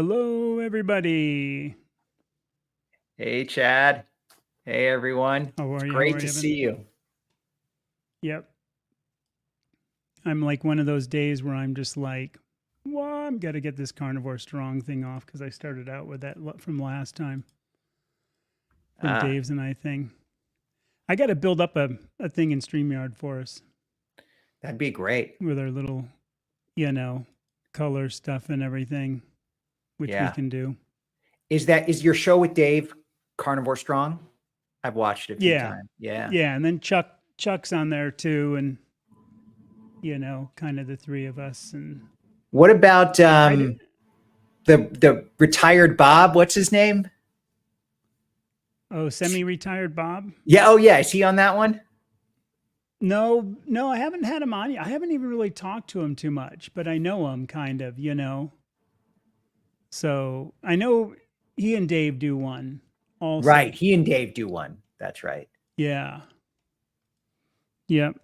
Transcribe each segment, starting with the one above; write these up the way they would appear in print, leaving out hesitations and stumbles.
Hello, everybody. Hey, Chad. Hey, everyone. How It's are you? How great are to you, Evan? see you. Yep. I'm like one of those days where I'm just like, well, I'm got to get this carnivore strong thing off because I started out with that from last time, from Ah, Dave's and I thing. I got to build up a thing in StreamYard for us that'd be great. with our little, you know, color stuff and everything, which we Yeah. can do. Is your show with Dave Carnivore Strong? I've watched it a few Yeah. times. Yeah. Yeah. And then Chuck's on there too. And, kind of the three of us. And What about I did. the retired Bob? What's his name? Oh, semi-retired Bob. Yeah. Oh, yeah. Is he on that one? No, no, I haven't had him on. I haven't even really talked to him too much, but I know him kind of. So I know he and Dave do one Right. also. He and Dave do one. That's right. Yeah. Yep.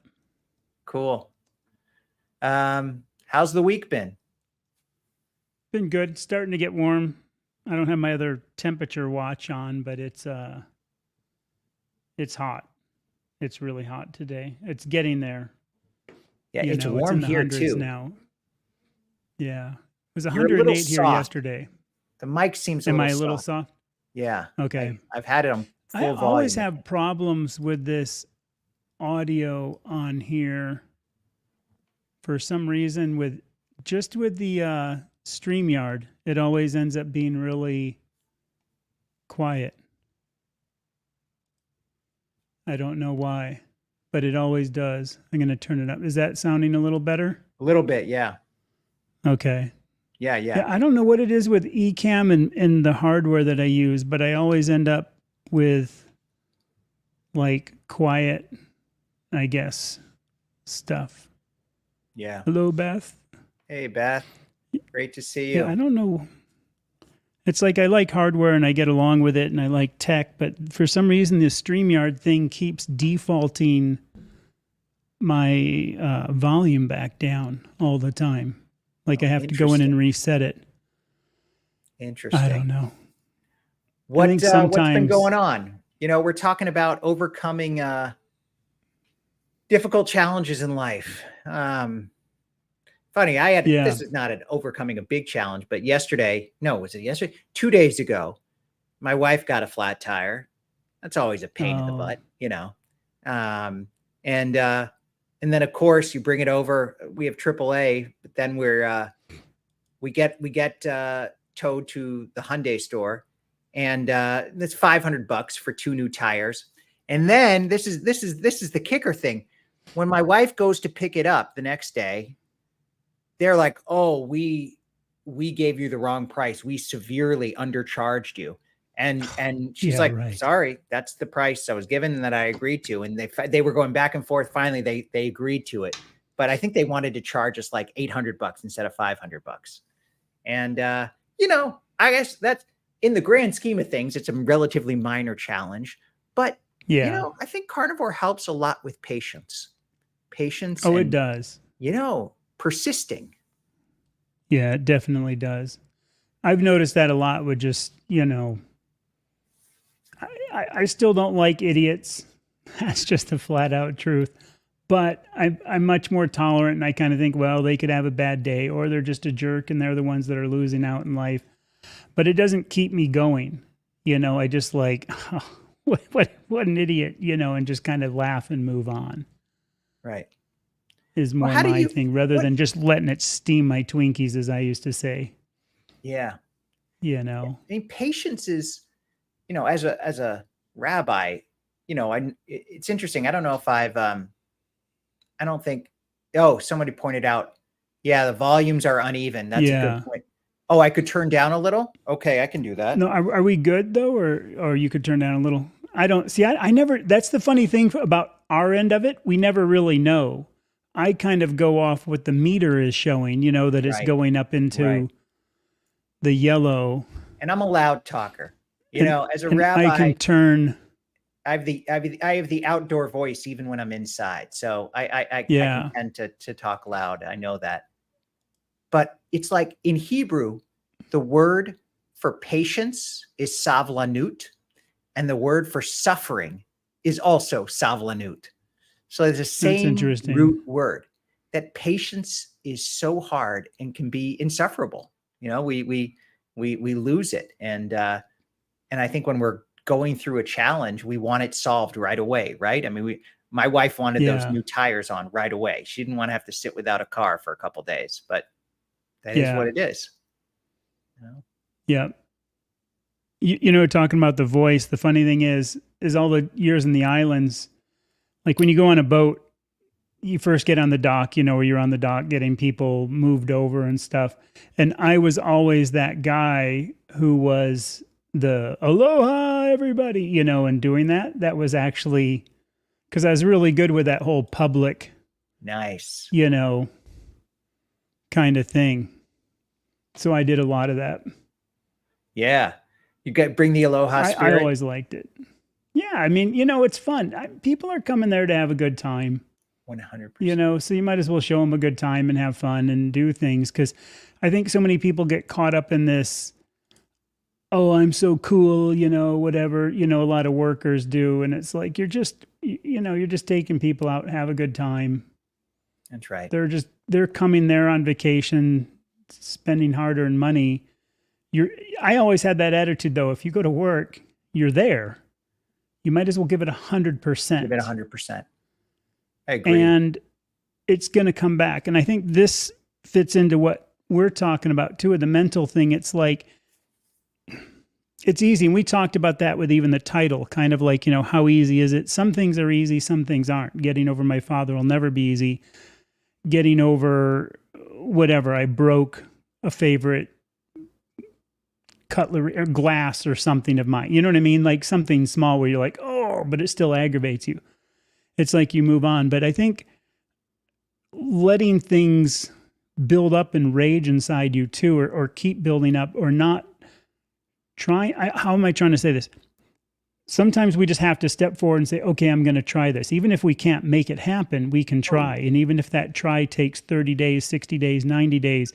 Cool. How's the week been? Been good. It's starting to get warm. I don't have my other temperature watch on, but it's hot. It's really hot today. It's getting there. Yeah, it's It's warm in the here hundreds too. now. Yeah. It was You're a little 108 here soft. yesterday. The mic seems a Am I little a little soft. soft? Yeah. Okay. I've had it on I full always volume. have problems with this audio on here for some reason with the StreamYard. It always ends up being really quiet. I don't know why, but it always does. I'm going to turn it up. Is that sounding a little better? A little bit. Yeah. Okay. Yeah. Yeah, Yeah. I don't know what it is with Ecamm and the hardware that I use, but I always end up with like quiet, I guess, stuff. Yeah. Hello, Beth. Hey, Beth. Great to see Yeah, you. I don't know. It's like I like hardware and I get along with it and I like tech, but for some reason this StreamYard thing keeps defaulting my volume back down all the time. Like I Oh, have to go in and interesting. reset it. I don't Interesting. know. I think What's been sometimes, going on? We're talking about overcoming difficult challenges in life. Funny, yeah. this is not an overcoming a big challenge, but yesterday, no, was it yesterday? 2 days ago, my wife got a flat tire. That's always a pain in the Oh, butt. Um, and and then of course you bring it over. We have AAA, but then we get towed to the Hyundai store, and that's $500 for two new tires. And then this is the kicker thing. When my wife goes to pick it up the next day, they're like, "Oh, we gave you the wrong price. We severely undercharged you." And she's yeah, like, right. "Sorry, that's the price I was given and that I agreed to." And they were going back and forth. Finally, they agreed to it, but I think they wanted to charge us like $800 instead of $500. And I guess that's, in the grand scheme of things, it's a relatively minor challenge. But Yeah. I think Carnivore helps a lot with patience, Oh, it and does. persisting. Yeah, it definitely does. I've noticed that a lot with just, I still don't like idiots. That's just the flat out truth. But I'm much more tolerant and I kind of think, well, they could have a bad day or they're just a jerk and they're the ones that are losing out in life. But it doesn't keep me going. I just like, oh, what an idiot, and just kind of laugh and move on Right. is Well, more how do my you thing rather what than just letting it steam my Twinkies, as I used to say, yeah. you know. I mean, patience is, as a rabbi, it's interesting. I don't know if I don't think, oh, somebody pointed out, yeah, the volumes are uneven. That's a good Yeah. point. Oh, I could turn down a little? Okay, I can do that. No, are we good though, or you could turn down a little? I don't see. I never. That's the funny thing about our end of it. We never really know. I kind of go off what the meter is showing. That it's Right, going up right. into the yellow, And I'm a loud talker. and As a I rabbi, can turn. I have the outdoor voice even when I'm inside. So I can Yeah, tend to talk loud. I know that. But it's like in Hebrew, The word for patience is savlanut, and the word for suffering is also savlanut. So it's the That's same interesting. root word. That patience is so hard and can be insufferable. You know, we lose it, and I think when we're going through a challenge, we want it solved right away, right? I mean, my wife wanted those Yeah. new tires on right away. She didn't want to have to sit without a car for a couple of days, but that is what Yeah. it is. You know? Yeah. You know, talking about the voice, the funny thing is all the years in the islands, like when you go on a boat, you first get on the dock, you know, where you're on the dock getting people moved over and stuff. And I was always that guy who was the aloha, everybody, you know, and doing that. That was actually because I was really good with that whole public, Nice. you know, kind of thing. So I did a lot of that. Yeah. You got bring the aloha I spirit. always liked it. Yeah. I mean, you know, it's fun. People are coming there to have a good time. 100%. You know, so you might as well show them a good time and have fun and do things, because I think so many people get caught up in this, oh, I'm so cool, you know, whatever, you know, a lot of workers do. And it's like, you're just, you know, you're just taking people out, have a good time. That's right. They're coming there on vacation, spending hard-earned money. I always had that attitude though. If you go to work, you're there. You might as well give it 100%. Give it 100%. I agree. And it's going to come back. And I think this fits into what we're talking about too, with the mental thing. It's like, it's easy. And we talked about that with even the title, kind of like, you know, how easy is it? Some things are easy, some things aren't. Getting over my father will never be easy. Getting over whatever, I broke a favorite cutlery or glass or something of mine. You know what I mean? Like something small where you're like, oh, but it still aggravates you. It's like you move on. But I think letting things build up and rage inside you too, or keep building up, or not trying. How am I trying to say this? Sometimes we just have to step forward and say, okay, I'm going to try this. Even if we can't make it happen, we can try. And even if that try takes 30 days, 60 days, 90 days,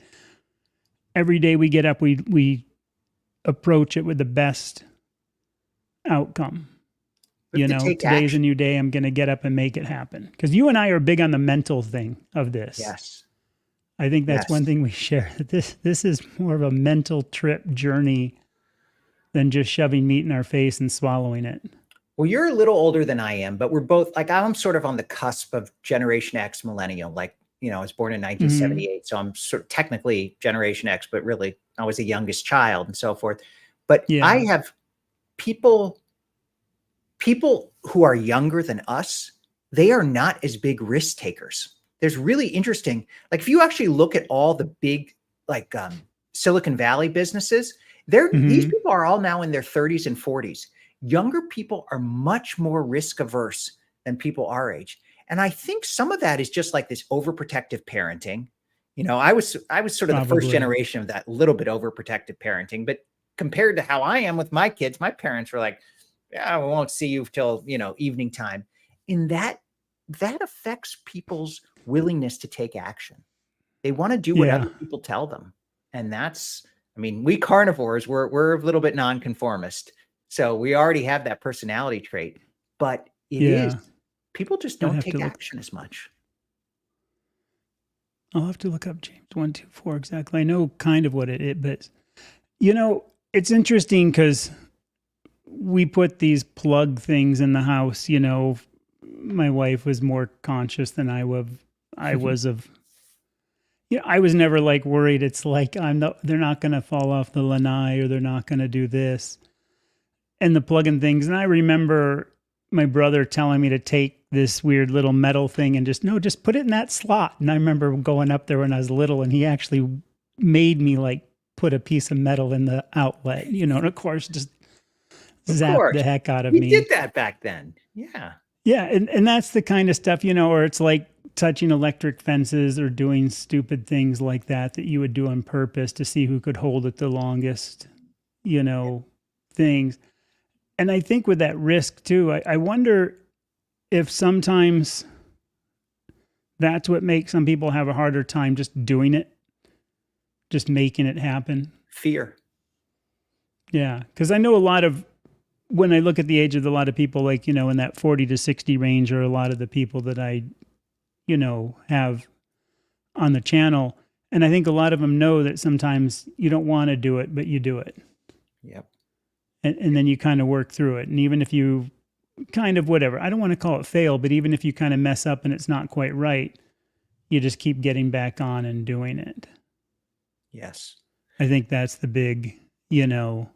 every day we get up, we approach it with the best outcome. You know, today's a new day. I'm going to get up and make it happen. Because you and I are big on the mental thing of this. Yes. I think that's one thing we share. This is more of a mental trip journey than just shoving meat in our face and swallowing it. Well, you're a little older than I am, but we're both, like, I'm sort of on the cusp of Generation X millennial. Like, you know, I was born in 1978. So I'm sort of technically Generation X, but really I was the youngest child and so forth. But I have people who are younger than us, they are not as big risk takers. There's really interesting, like if you actually look at all the big, like Silicon Valley businesses, these people are all now in their 30s and 40s. Younger people are much more risk averse than people our age. And I think some of that is just like this overprotective parenting. You know, I was sort of the first generation of that little bit overprotective parenting, but compared to how I am with my kids, my parents were like, yeah, we won't see you till, you know, evening time. And that affects people's willingness to take action. They want to do what other people tell them. And that's, I mean, we carnivores, we're a little bit nonconformist. So we already have that personality trait, but it is, people just don't take action as much. I'll have to look up James 124 exactly. I know kind of what it is, but you know, it's interesting because we put these plug things in the house. You know, my wife was more conscious than I was of. You know, I was never like worried. It's like they're not going to fall off the lanai, or they're not going to do this, and the plug-in things. And I remember my brother telling me to take this weird little metal thing and just put it in that slot. And I remember going up there when I was little, and he actually made me like put a piece of metal in the outlet, you know, and of course just zapped the heck out of me. We did that back then. Yeah. Yeah. And that's the kind of stuff, you know, or it's like touching electric fences or doing stupid things like that you would do on purpose to see who could hold it the longest, you know, things. And I think with that risk too, I wonder if sometimes that's what makes some people have a harder time just doing it. just making it happen. Fear. Yeah. Because I know a lot of, when I look at the age of a lot of people, like, you know, in that 40 to 60 range, are a lot of the people that I, you know, have on the channel. And I think a lot of them know that sometimes you don't want to do it, but you do it. Yep. And then you kind of work through it. And even if you kind of whatever, I don't want to call it fail, but even if you kind of mess up and it's not quite right, you just keep getting back on and doing it. Yes. I think that's the big, you know,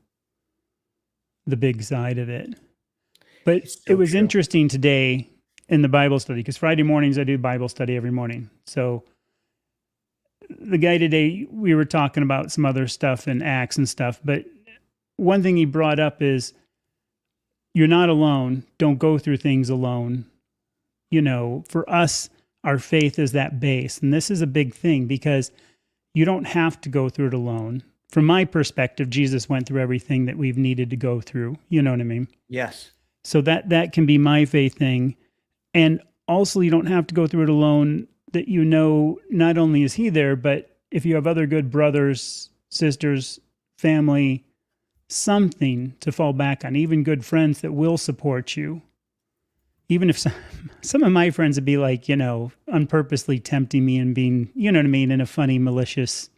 the big side of it. But It's it so was true. interesting today in the Bible study, because Friday mornings I do Bible study every morning. So the guy today, we were talking about some other stuff and Acts and stuff, but one thing he brought up is you're not alone. Don't go through things alone. You know, for us, our faith is that base. And this is a big thing because you don't have to go through it alone. From my perspective, Jesus went through everything that we've needed to go through. You know what I mean? Yes. So that can be my faith thing. And also, you don't have to go through it alone, that, you know, not only is he there, but if you have other good brothers, sisters, family, something to fall back on, even good friends that will support you. Even if some of my friends would be like, you know, unpurposely tempting me and being, you know what I mean, in a funny, malicious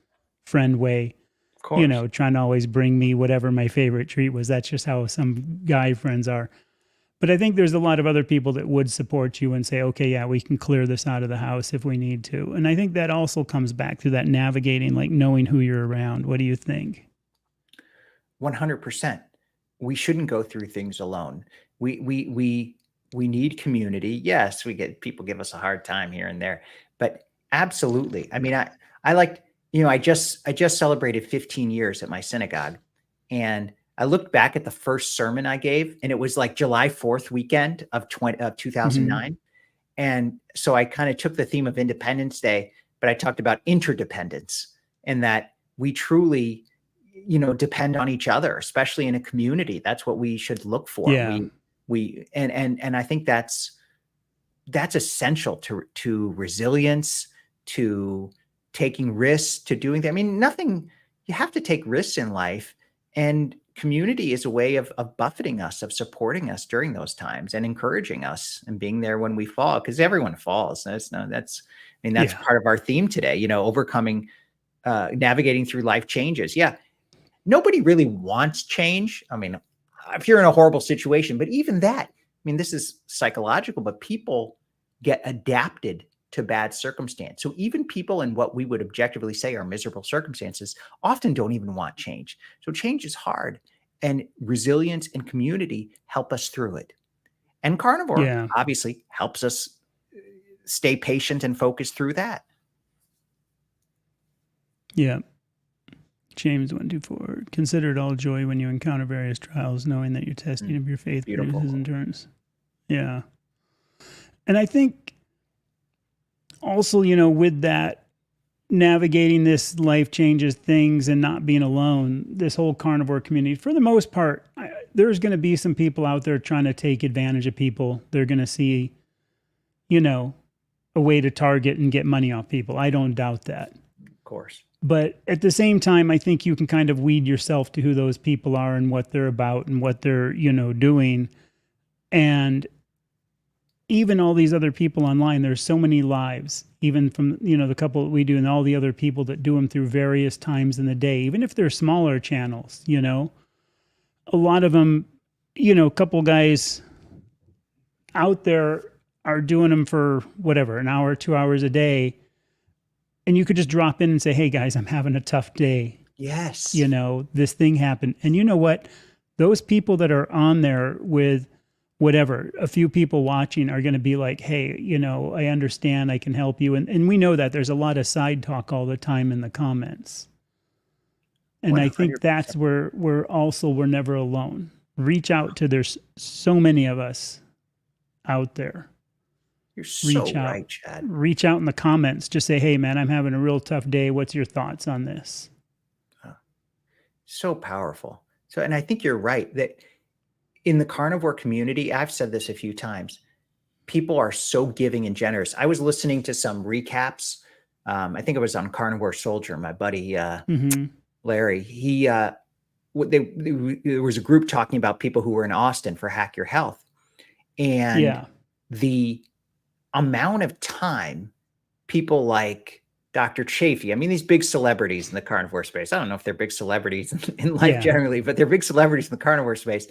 friend way, Of course. you know, trying to always bring me whatever my favorite treat was. That's just how some guy friends are. But I think there's a lot of other people that would support you and say, okay, yeah, we can clear this out of the house if we need to. And I think that also comes back to that navigating, like knowing who you're around. What do you think? 100%. We shouldn't go through things alone. We need community. Yes, we get people give us a hard time here and there, but absolutely. I mean, I like, you know, I just celebrated 15 years at my synagogue, and I looked back at the first sermon I gave, and it was like July 4th weekend of 2009. And so I kind of took the theme of Independence Day, but I talked about interdependence, and that we truly, you know, depend on each other, especially in a community. That's what we should look for. Yeah. And I think that's essential to resilience, to taking risks, to doing that. I mean, you have to take risks in life, and community is a way of buffeting us, of supporting us during those times and encouraging us and being there when we fall, because everyone falls. That's Yeah. part of our theme today, you know, overcoming, navigating through life changes. Yeah. Nobody really wants change. I mean, if you're in a horrible situation, but even that, I mean, this is psychological, but people get adapted to bad circumstance. So even people in what we would objectively say are miserable circumstances often don't even want change. So change is hard, and resilience and community help us through it. And Carnivore Yeah. obviously helps us stay patient and focused through that. Yeah. James 1:24. Consider it all joy when you encounter various trials, knowing that your testing of your faith Beautiful. produces endurance. Yeah. And I think also, you know, with that, navigating this life changes things and not being alone, this whole carnivore community, for the most part, there's going to be some people out there trying to take advantage of people. They're going to see, you know, a way to target and get money off people. I don't doubt that. Of course. But at the same time, I think you can kind of weed yourself to who those people are and what they're about and what they're, you know, doing. And even all these other people online, there's so many lives, even from, you know, the couple that we do and all the other people that do them through various times in the day, even if they're smaller channels, you know, a lot of them, you know, a couple guys out there are doing them for whatever, an hour, 2 hours a day. And you could just drop in and say, hey guys, I'm having a tough day. Yes. You know, this thing happened. And you know what? Those people that are on there with whatever, a few people watching are going to be like, hey, you know, I understand, I can help you. And we know that there's a lot of side talk all the time in the comments. And 100%. I think that's where we're never alone. Reach out to, there's so many of us out there. You're so Reach out. right, Chad. Reach out in the comments. Just say, hey, man, I'm having a real tough day. What's your thoughts on this? So powerful. So, and I think you're right that in the carnivore community, I've said this a few times, people are so giving and generous. I was listening to some recaps I think it was on Carnivore Soldier. My buddy Hmm. Larry, there was a group talking about people who were in Austin for Hack Your Health, and Yeah. the amount of time people like Dr. Chafee, I mean, these big celebrities in the carnivore space. I don't know if they're big celebrities in life Yeah. generally, but they're big celebrities in the carnivore space.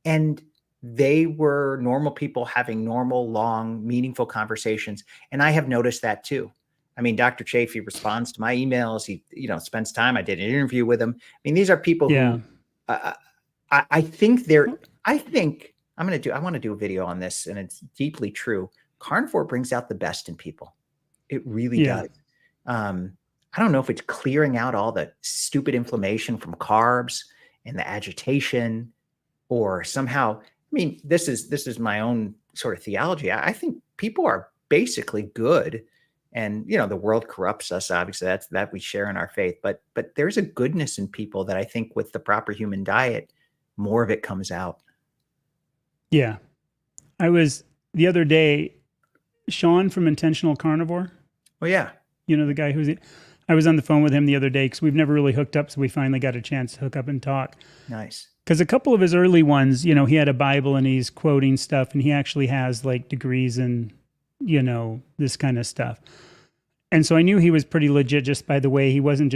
And they were normal people having normal, long, meaningful conversations. And I have noticed that too. I mean, Dr. Chafee responds to my emails. He, spends time. I did an interview with him. I mean, these are people Yeah. who I think they're, I think I want to do a video on this, and it's deeply true. Carnivore brings out the best in people. It really Yeah. does. I don't know if it's clearing out all the stupid inflammation from carbs and the agitation, or somehow, I mean, this is my own sort of theology. I think people are basically good, and the world corrupts us. Obviously, that's that we share in our faith, but there's a goodness in people that I think with the proper human diet, more of it comes out. Yeah. I was the other day, Sean from Intentional Carnivore, Oh yeah, the guy I was on the phone with him the other day because we've never really hooked up. So we finally got a chance to hook up and talk. nice. Because a couple of his early ones, he had a Bible and he's quoting stuff, and he actually has like degrees in, this kind of stuff. And so I knew he was pretty legit just by the way it wasn't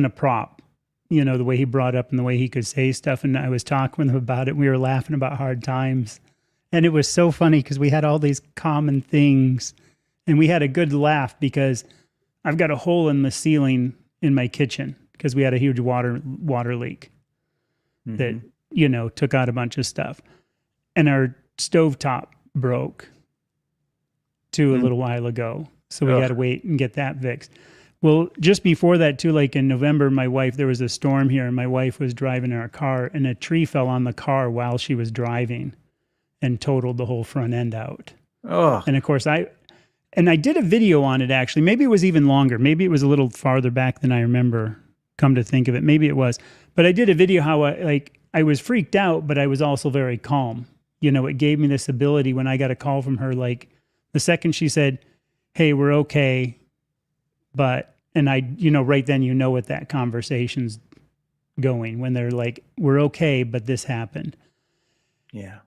a prop, the way he brought up and the way he could say stuff. And I was talking with him about it. We were laughing about hard times. And it was so funny because we had all these common things, and we had a good laugh because I've got a hole in the ceiling in my kitchen because we had a huge water leak that, took out a bunch of stuff. And our stovetop broke too a little while ago. So we got to wait and get that fixed. Well, just before that too, like in November, there was a storm here, and my wife was driving in our car, and a tree fell on the car while she was driving and totaled the whole front end out. Oh, And of course I did a video on it actually. Maybe it was even longer. Maybe it was a little farther back than I remember, come to think of it. Maybe it was. But I did a video how I was freaked out, but I was also very calm. It gave me this ability when I got a call from her, like the second she said, "Hey, we're okay." And I, right then, what that conversation's going when they're like, "We're okay, but this happened." yeah.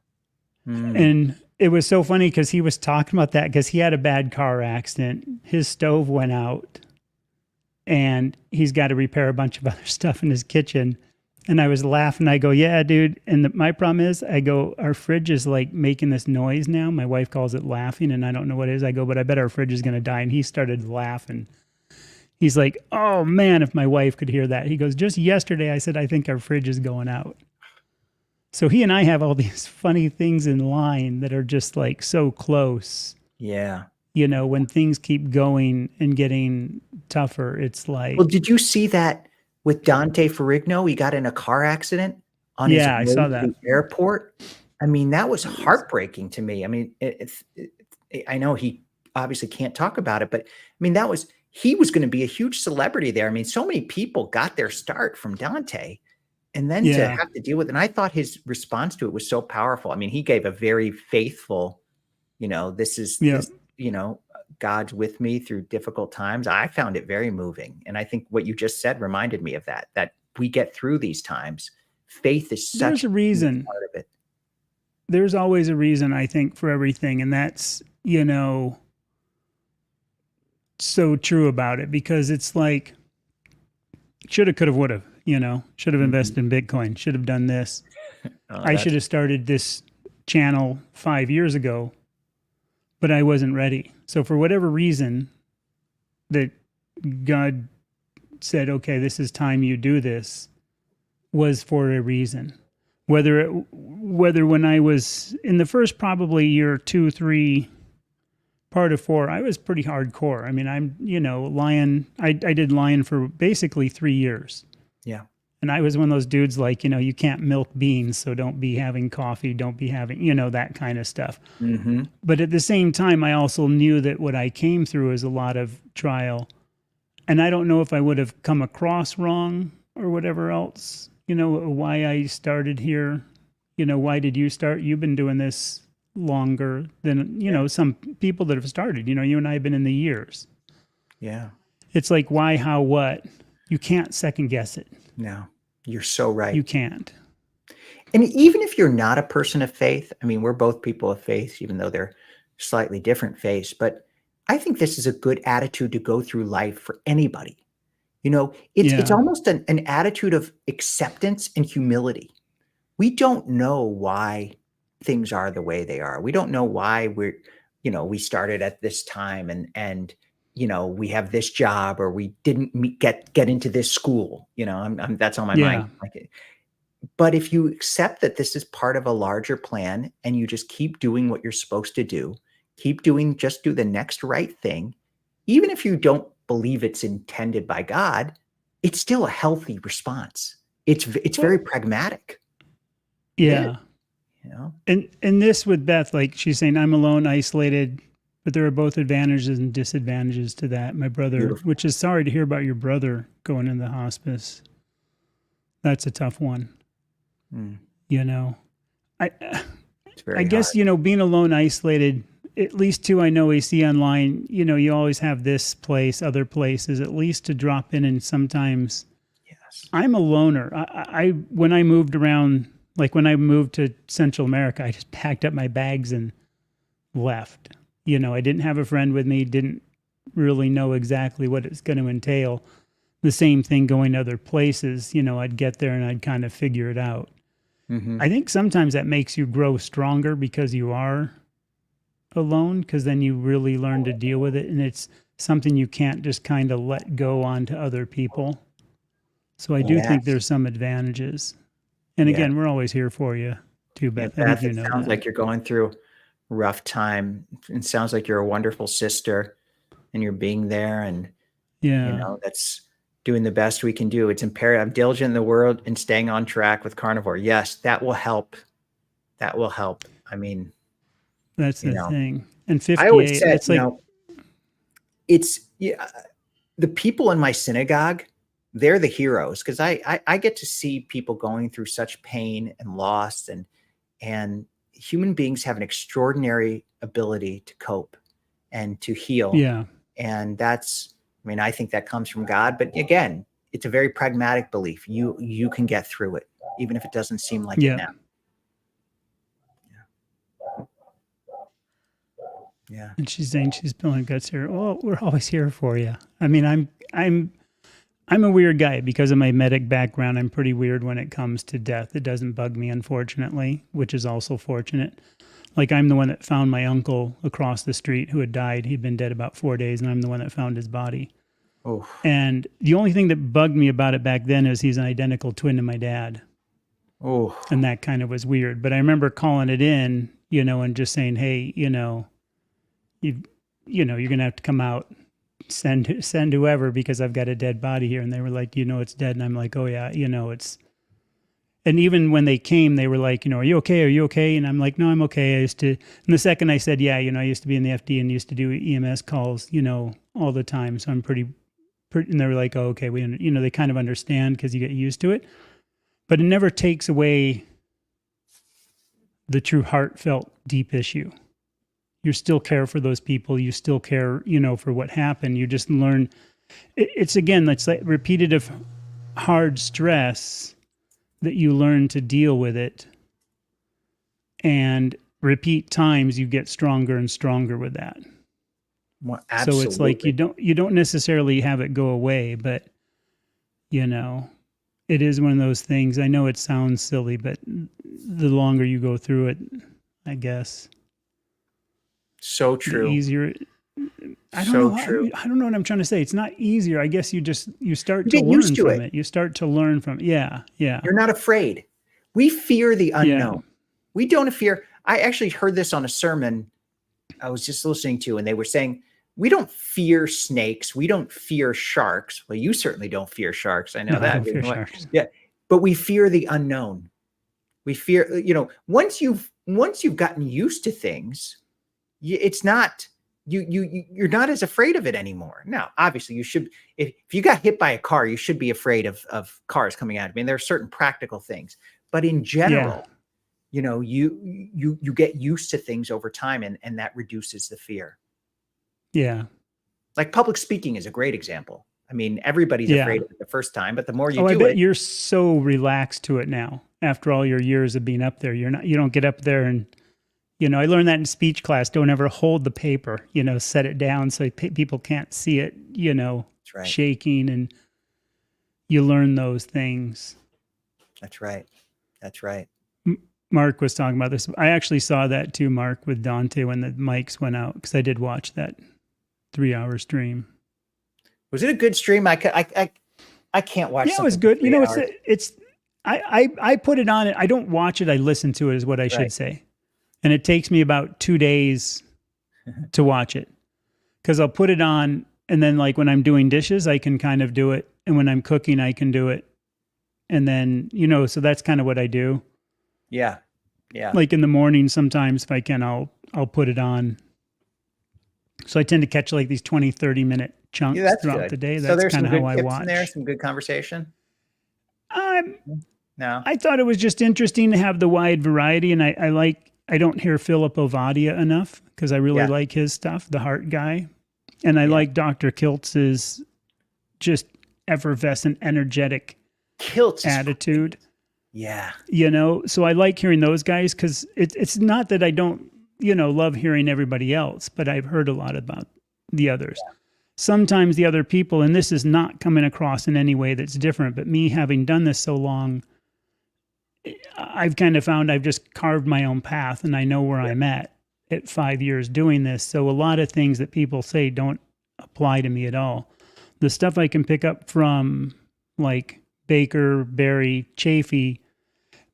And it was so funny because he was talking about that because he had a bad car accident. His stove went out and he's got to repair a bunch of other stuff in his kitchen. And I was laughing. I go, "Yeah, dude." And my problem is, I go, "Our fridge is like making this noise now." My wife calls it laughing, and I don't know what it is. I go, "But I bet our fridge is going to die." And he started laughing. He's like, "Oh man, if my wife could hear that." He goes, "Just yesterday, I said, I think our fridge is going out." So he and I have all these funny things in line that are just like so close. Yeah. When things keep going and getting tougher, it's like, Well, did you see that with Dante Ferrigno? He got in a car accident on his yeah, I way saw to that. the airport. I mean, that was heartbreaking to me. I mean, I know he obviously can't talk about it, but I mean, he was going to be a huge celebrity there. I mean, so many people got their start from Dante, and then to Yeah. have to deal with, and I thought his response to it was so powerful. I mean, he gave a very faithful, this is, Yeah. this, God's with me through difficult times. I found it very moving. And I think what you just said reminded me of that we get through these times. Faith is such There's a reason. part of it. There's always a reason, I think, for everything. And that's, so true about it, because it's like, shoulda, coulda, woulda, should have invested in Bitcoin, should have done this. I should have started this channel 5 years ago, but I wasn't ready. So for whatever reason that God said, "Okay, this is time you do this," was for a reason. Whether when I was in the first probably year 2, 3, part of 4, I was pretty hardcore. I mean, I'm, Lion, I did Lion for basically 3 years. Yeah. And I was one of those dudes like, you can't milk beans, so don't be having coffee, don't be having, that kind of stuff. Mm-hmm. But at the same time, I also knew that what I came through is a lot of trial. And I don't know if I would have come across wrong or whatever else, why I started here. Why did you start? You've been doing this longer than, some people that have started. You and I have been in the years. Yeah. It's like why, how, what. You can't second guess it. No, you're so right. You can't. And even if you're not a person of faith, I mean, we're both people of faith, even though they're slightly different faiths, but I think this is a good attitude to go through life for anybody. It's Yeah. almost an attitude of acceptance and humility. We don't know why things are the way they are. We don't know why we started at this time and we have this job or we didn't get into this school. That's on my mind. Yeah. But if you accept that this is part of a larger plan and you just keep doing what you're supposed to do, just do the next right thing, even if you don't believe it's intended by God, it's still a healthy response. It's very Well, pragmatic. It is, yeah. And this with Beth, like she's saying, I'm alone, isolated, but there are both advantages and disadvantages to that. My brother, Beautiful. which is sorry to hear about your brother going in the hospice. That's a tough one. Mm, I it's I very guess, hard. being alone, isolated, at least too, I know we see online, you always have this place, other places, at least to drop in. And sometimes Yes. I'm a loner. When I moved around, like when I moved to Central America, I just packed up my bags and left. I didn't have a friend with me, didn't really know exactly what it's going to entail. The same thing going to other places, I'd get there and I'd kind of figure it out. Mm-hmm. I think sometimes that makes you grow stronger because you are alone, because then you really learn to deal with it. And it's something you can't just kind of let go on to other people. So I do think Yes. there's some advantages. And Yeah. again, we're always here for you too, Yeah. Beth. I think Beth, you it know sounds that. like you're going through a rough time. It sounds like you're a wonderful sister and you're being there and Yeah. that's doing the best we can do. It's imperative. I'm diligent in the world and staying on track with Carnivore. Yes, that will help. That will help. I mean, That's you the know, thing. And I always 58, said, it's like, it's yeah, the people in my synagogue, they're the heroes because I get to see people going through such pain and loss and human beings have an extraordinary ability to cope and to heal. yeah, And I think that comes from God. But again, it's a very pragmatic belief. You can get through it, even if it doesn't seem like it yeah. now. Yeah. And she's saying she's spilling guts here. Well, we're always here for you. I mean, I'm a weird guy because of my medic background. I'm pretty weird when it comes to death. It doesn't bug me, unfortunately, which is also fortunate. Like I'm the one that found my uncle across the street who had died. He'd been dead about 4 days, and I'm the one that found his body. Oh. And the only thing that bugged me about it back then is he's an identical twin to my dad. Oh. And that kind of was weird. But I remember calling it in, and just saying, hey, you you're gonna have to come out, send whoever because I've got a dead body here. And they were like, it's dead. And I'm like, oh yeah, it's. And even when they came, they were like, are you okay? Are you okay? And I'm like, no, I'm okay. I used to. And the second I said, yeah, I used to be in the FD and used to do EMS calls, all the time. So I'm pretty. And they were like, oh, okay, they kind of understand because you get used to it. But it never takes away the true heartfelt, deep issue. You still care for those people. You still care, for what happened. You just learn. It's again, it's like repetitive, hard stress that you learn to deal with it. And repeat times, you get stronger and stronger with that. Well, So it's like absolutely. you don't necessarily have it go away, but it is one of those things. I know it sounds silly, but the longer you go through it, I guess So the true. easier. I don't So know. true. I don't know what I'm trying to say. It's not easier. I guess you start You to get used learn to from it. it. You start to learn from it. Yeah, yeah, You're not afraid. We fear the yeah, unknown. We don't fear. I actually heard this on a sermon I was just listening to, and they were saying, we don't fear snakes. We don't fear sharks. Well, you certainly don't fear sharks. I know no, I that. don't fear sharks. Yeah. But we fear the unknown. We fear, once you've gotten used to things, it's not, you're not as afraid of it anymore. Now, obviously you should, if you got hit by a car, you should be afraid of cars coming at you. I mean, there are certain practical things, but in Yeah, general, you get used to things over time and that reduces the fear. yeah. Like public speaking is a great example. I mean, everybody's Yeah. afraid of it the first time, but the more you Oh, I do bet it, you're so relaxed to it now after all your years of being up there. You don't get up there and, I learned that in speech class. Don't ever hold the paper, set it down so people can't see it, that's right. shaking, and you learn those things. That's right. That's right. Mark was talking about this. I actually saw that too, Mark, with Dante when the mics went out, because I did watch that 3-hour stream. Was it a good stream? I can't watch. Yeah, it was good. I put it on it. I don't watch it. I listen to it is what I should say. And it takes me about 2 days to watch it, because I'll put it on, and then like when I'm doing dishes, I can kind of do it. And when I'm cooking, I can do it. And then, so that's kind of what I do. Yeah. Yeah. Like in the morning, sometimes if I can, I'll put it on. So I tend to catch like these 20, 30-minute chunks throughout good. the day. So That's kind of how I tips watch. In there, some good conversation. No. I thought it was just interesting to have the wide variety, and I don't hear Philip Ovadia enough, because I really like his stuff, the heart guy. And I like Dr. Kiltz's just effervescent, energetic attitude. Yeah. So I like hearing those guys, because it's not that I don't, love hearing everybody else, but I've heard a lot about the others. Yeah. Sometimes the other people, and this is not coming across in any way that's different, but me having done this so long, I've kind of found I've just carved my own path, and I know where I'm at 5 years doing this. So a lot of things that people say don't apply to me at all. The stuff I can pick up from like Baker, Barry, Chafee,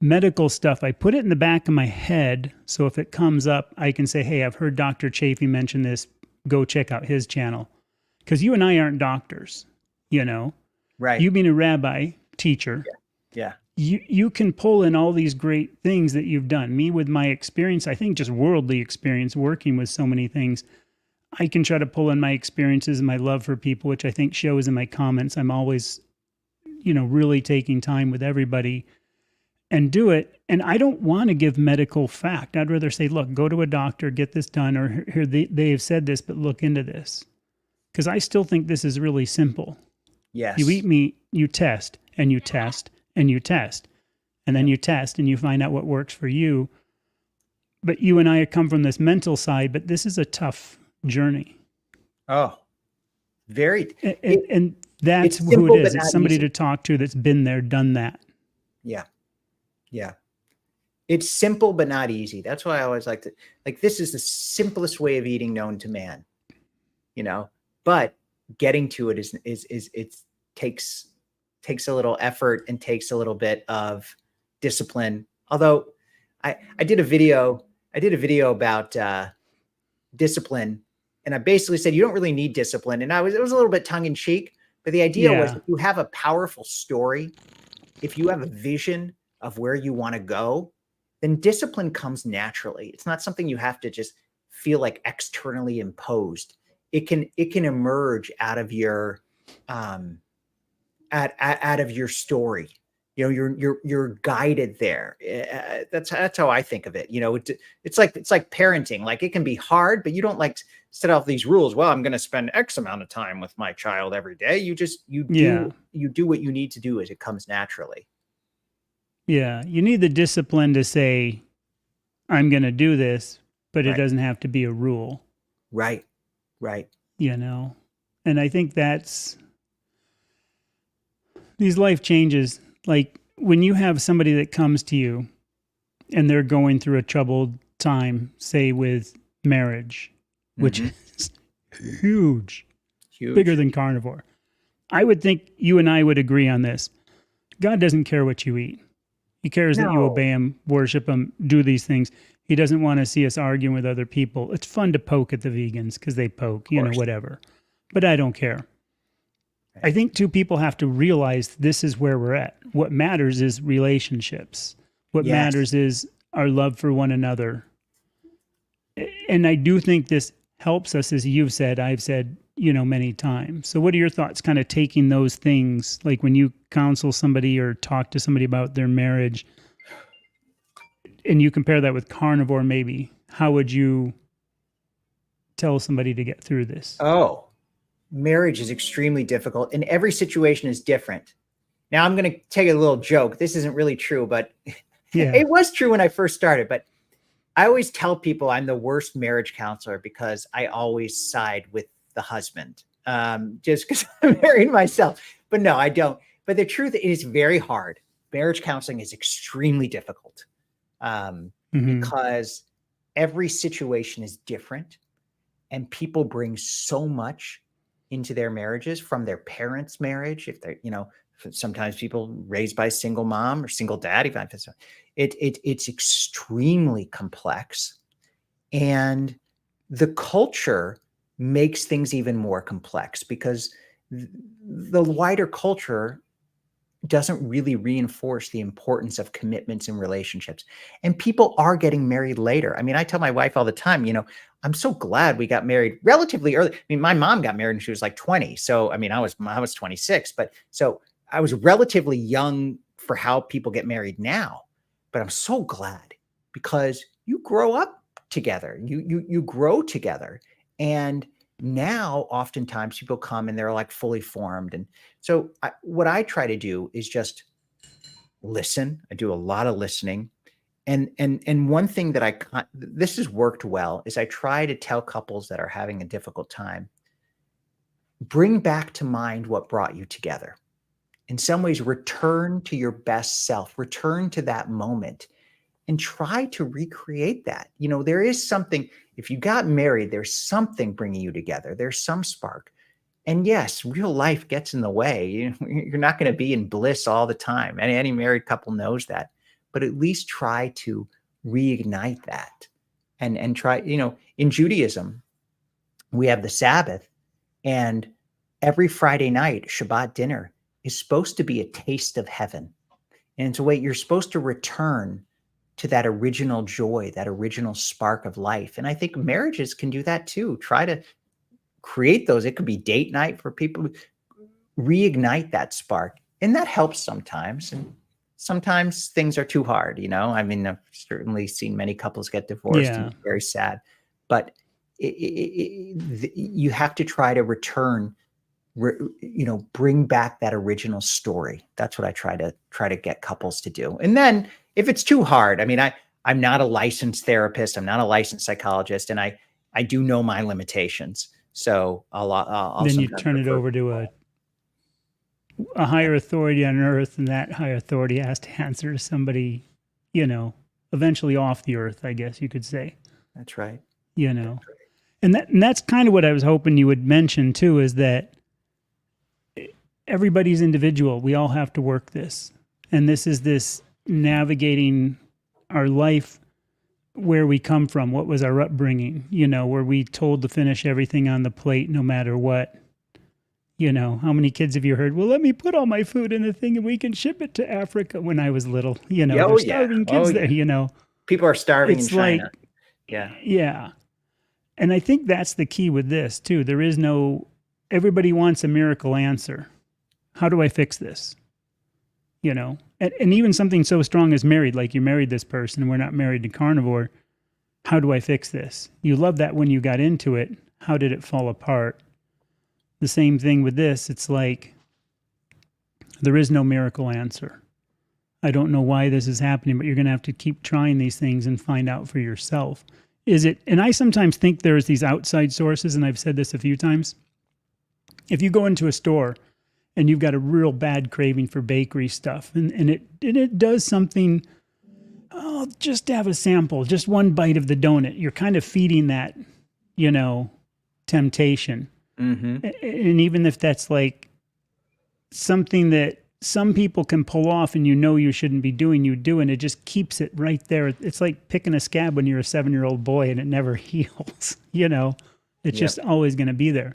medical stuff, I put it in the back of my head. So if it comes up, I can say, hey, I've heard Dr. Chafee mention this. Go check out his channel. Because you and I aren't doctors, Right. You being a rabbi, teacher. Yeah. You can pull in all these great things that you've done. Me, with my experience, I think just worldly experience working with so many things, I can try to pull in my experiences and my love for people, which I think shows in my comments. I'm always, really taking time with everybody and do it. And I don't want to give medical fact. I'd rather say, look, go to a doctor, get this done, or here they have said this, but look into this. Because I still think this is really simple. Yes. You eat meat, you test, and you test, and you test, and then you test, and you find out what works for you. But you and I come from this mental side, but this is a tough journey. Oh, very. And that's who it is. It's somebody to talk to that's been there, done that. Yeah. Yeah. It's simple, but not easy. That's why I always this is the simplest way of eating known to man, but getting to it it takes a little effort and takes a little bit of discipline. Although I did a video about discipline, and I basically said, you don't really need discipline. And it was a little bit tongue in cheek, but the idea was, if you have a powerful story, if you have a vision of where you want to go, then discipline comes naturally. It's not something you have to just feel like externally imposed. It can emerge out of your out of your story. You're guided there. That's how I think of it. It's like parenting. Like, it can be hard, but you don't set out these rules. Well, I'm going to spend X amount of time with my child every day. You do what you need to do as it comes naturally. Yeah, you need the discipline to say, I'm going to do this, but it doesn't have to be a rule. Right. And I think that's these life changes. Like, when you have somebody that comes to you and they're going through a troubled time, say with marriage, which is huge, bigger than carnivore. I would think you and I would agree on this. God doesn't care what you eat. He cares that you obey him, worship him, do these things. He doesn't want to see us arguing with other people. It's fun to poke at the vegans because they poke, whatever. But I don't care. I think two people have to realize this is where we're at. What matters is relationships. What matters is our love for one another. And I do think this helps us, as you've said, I've said, many times. So what are your thoughts, kind of taking those things, like when you counsel somebody or talk to somebody about their marriage, and you compare that with carnivore, maybe, how would you tell somebody to get through this? Oh, marriage is extremely difficult and every situation is different. Now I'm going to take a little joke. This isn't really true, but Yeah. it was true when I first started. But I always tell people I'm the worst marriage counselor because I always side with the husband, just because I'm married myself. But no, I don't. But the truth is very hard. Marriage counseling is extremely difficult because every situation is different and people bring so much into their marriages from their parents' marriage. If they're, sometimes people raised by a single mom or single dad, even if it's extremely complex. And the culture makes things even more complex because the wider culture doesn't really reinforce the importance of commitments and relationships. And people are getting married later. I mean, I tell my wife all the time, I'm so glad we got married relatively early. I mean, my mom got married when she was like 20. So, I mean, I was 26, but so I was relatively young for how people get married now. But I'm so glad because you grow up together, you grow together. And now oftentimes people come and they're like fully formed. And so what I try to do is just listen. I do a lot of listening. And one thing that this has worked well is I try to tell couples that are having a difficult time, bring back to mind what brought you together. In some ways, return to your best self, return to that moment and try to recreate that. There is something, if you got married, there's something bringing you together. There's some spark. And yes, real life gets in the way. You're not going to be in bliss all the time. Any married couple knows that. But at least try to reignite that and try, in Judaism, we have the Sabbath, and every Friday night, Shabbat dinner is supposed to be a taste of heaven. And it's a way you're supposed to return to that original joy, that original spark of life. And I think marriages can do that too. Try to create those. It could be date night for people, reignite that spark. And that helps sometimes. And sometimes things are too hard, I mean, I've certainly seen many couples get divorced and it's very sad, but you have to try to return, bring back that original story. That's what I try to get couples to do. And then if it's too hard, I mean, I'm not a licensed therapist. I'm not a licensed psychologist. And I do know my limitations. So I'll then you turn it over to a higher authority on earth, and that higher authority has to answer to somebody, eventually off the earth, I guess you could say. That's right. And that's kind of what I was hoping you would mention too, is that everybody's individual. We all have to work this. And this is this navigating our life, where we come from, what was our upbringing, were we told to finish everything on the plate no matter what? How many kids have you heard, well, let me put all my food in the thing and we can ship it to Africa? When I was little, there's starving kids there, People are starving it's in China. Yeah. And I think that's the key with this too. There is everybody wants a miracle answer. How do I fix this? And even something so strong as married, like you married this person and we're not married to Carnivore. How do I fix this? You love that when you got into it. How did it fall apart? The same thing with this. It's like, there is no miracle answer. I don't know why this is happening, but you're going to have to keep trying these things and find out for yourself. And I sometimes think there's these outside sources, and I've said this a few times. If you go into a store and you've got a real bad craving for bakery stuff, and it does something, just to have a sample, just one bite of the donut, you're kind of feeding that, temptation. Mm-hmm. And even if that's like something that some people can pull off and you shouldn't be doing, you do, and it just keeps it right there. It's like picking a scab when you're a 7-year-old boy and it never heals, It's just always going to be there.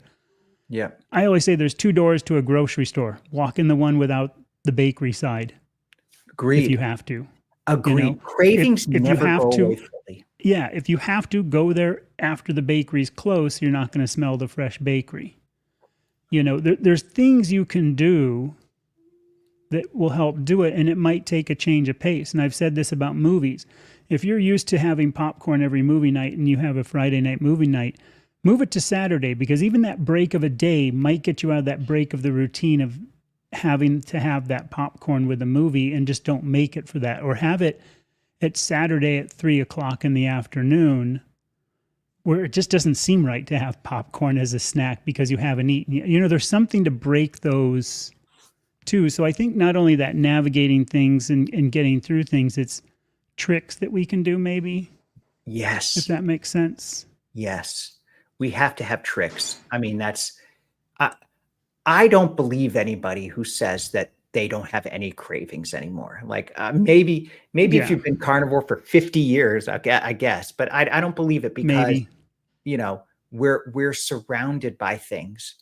Yeah. I always say there's 2 doors to a grocery store. Walk in the one without the bakery side. Agreed. If you have to. Agreed. Cravings if never you have go to, away fully. Yeah, if you have to go there after the bakery's closed, you're not going to smell the fresh bakery. There's things you can do that will help do it, and it might take a change of pace. And I've said this about movies. If you're used to having popcorn every movie night and you have a Friday night movie night, Move it to Saturday, because even that break of a day might get you out of that break of the routine of having to have that popcorn with a movie, and just don't make it for that. Or have it at Saturday at 3 o'clock in the afternoon, where it just doesn't seem right to have popcorn as a snack because you haven't eaten. There's something to break those too. So I think not only that navigating things and getting through things, it's tricks that we can do, maybe, if Yes. that makes sense. Yes. We have to have tricks. I mean, I, I don't believe anybody who says that they don't have any cravings anymore. Like maybe if Yeah, you've been carnivore for 50 years, I guess, but I don't believe it because maybe. you know we're surrounded by things,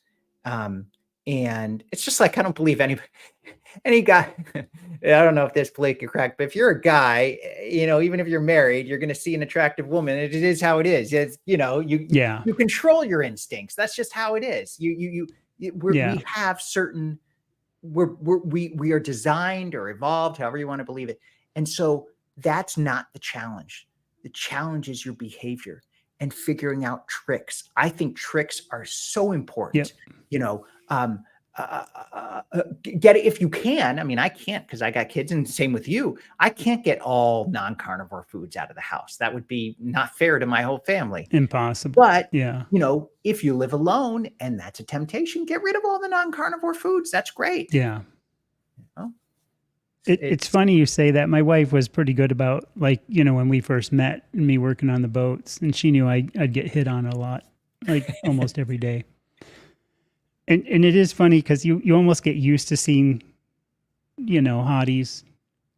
um, and it's just like I don't believe any guy. I don't know if this politically correct, but if you're a guy, even if you're married, you're going to see an attractive woman. It is how it is. It's Yeah, you control your instincts. That's just how it is. yeah, We have certain we are designed or evolved, however you want to believe it. And so that's not the challenge. The challenge is your behavior and figuring out tricks. I think tricks are so yep. important. You know, um, get it if you can. I mean, I can't because I got kids, and same with you. I can't get all non-carnivore foods out of the house. That would be not fair to my whole family. Impossible. But, Yeah, if you live alone and that's a temptation, get rid of all the non-carnivore foods. That's great. yeah. Well, It's it's funny you say that. My wife was pretty good about, like, when we first met and me working on the boats, and she knew I'd get hit on a lot, like almost every day. And it is funny because you almost get used to seeing, hotties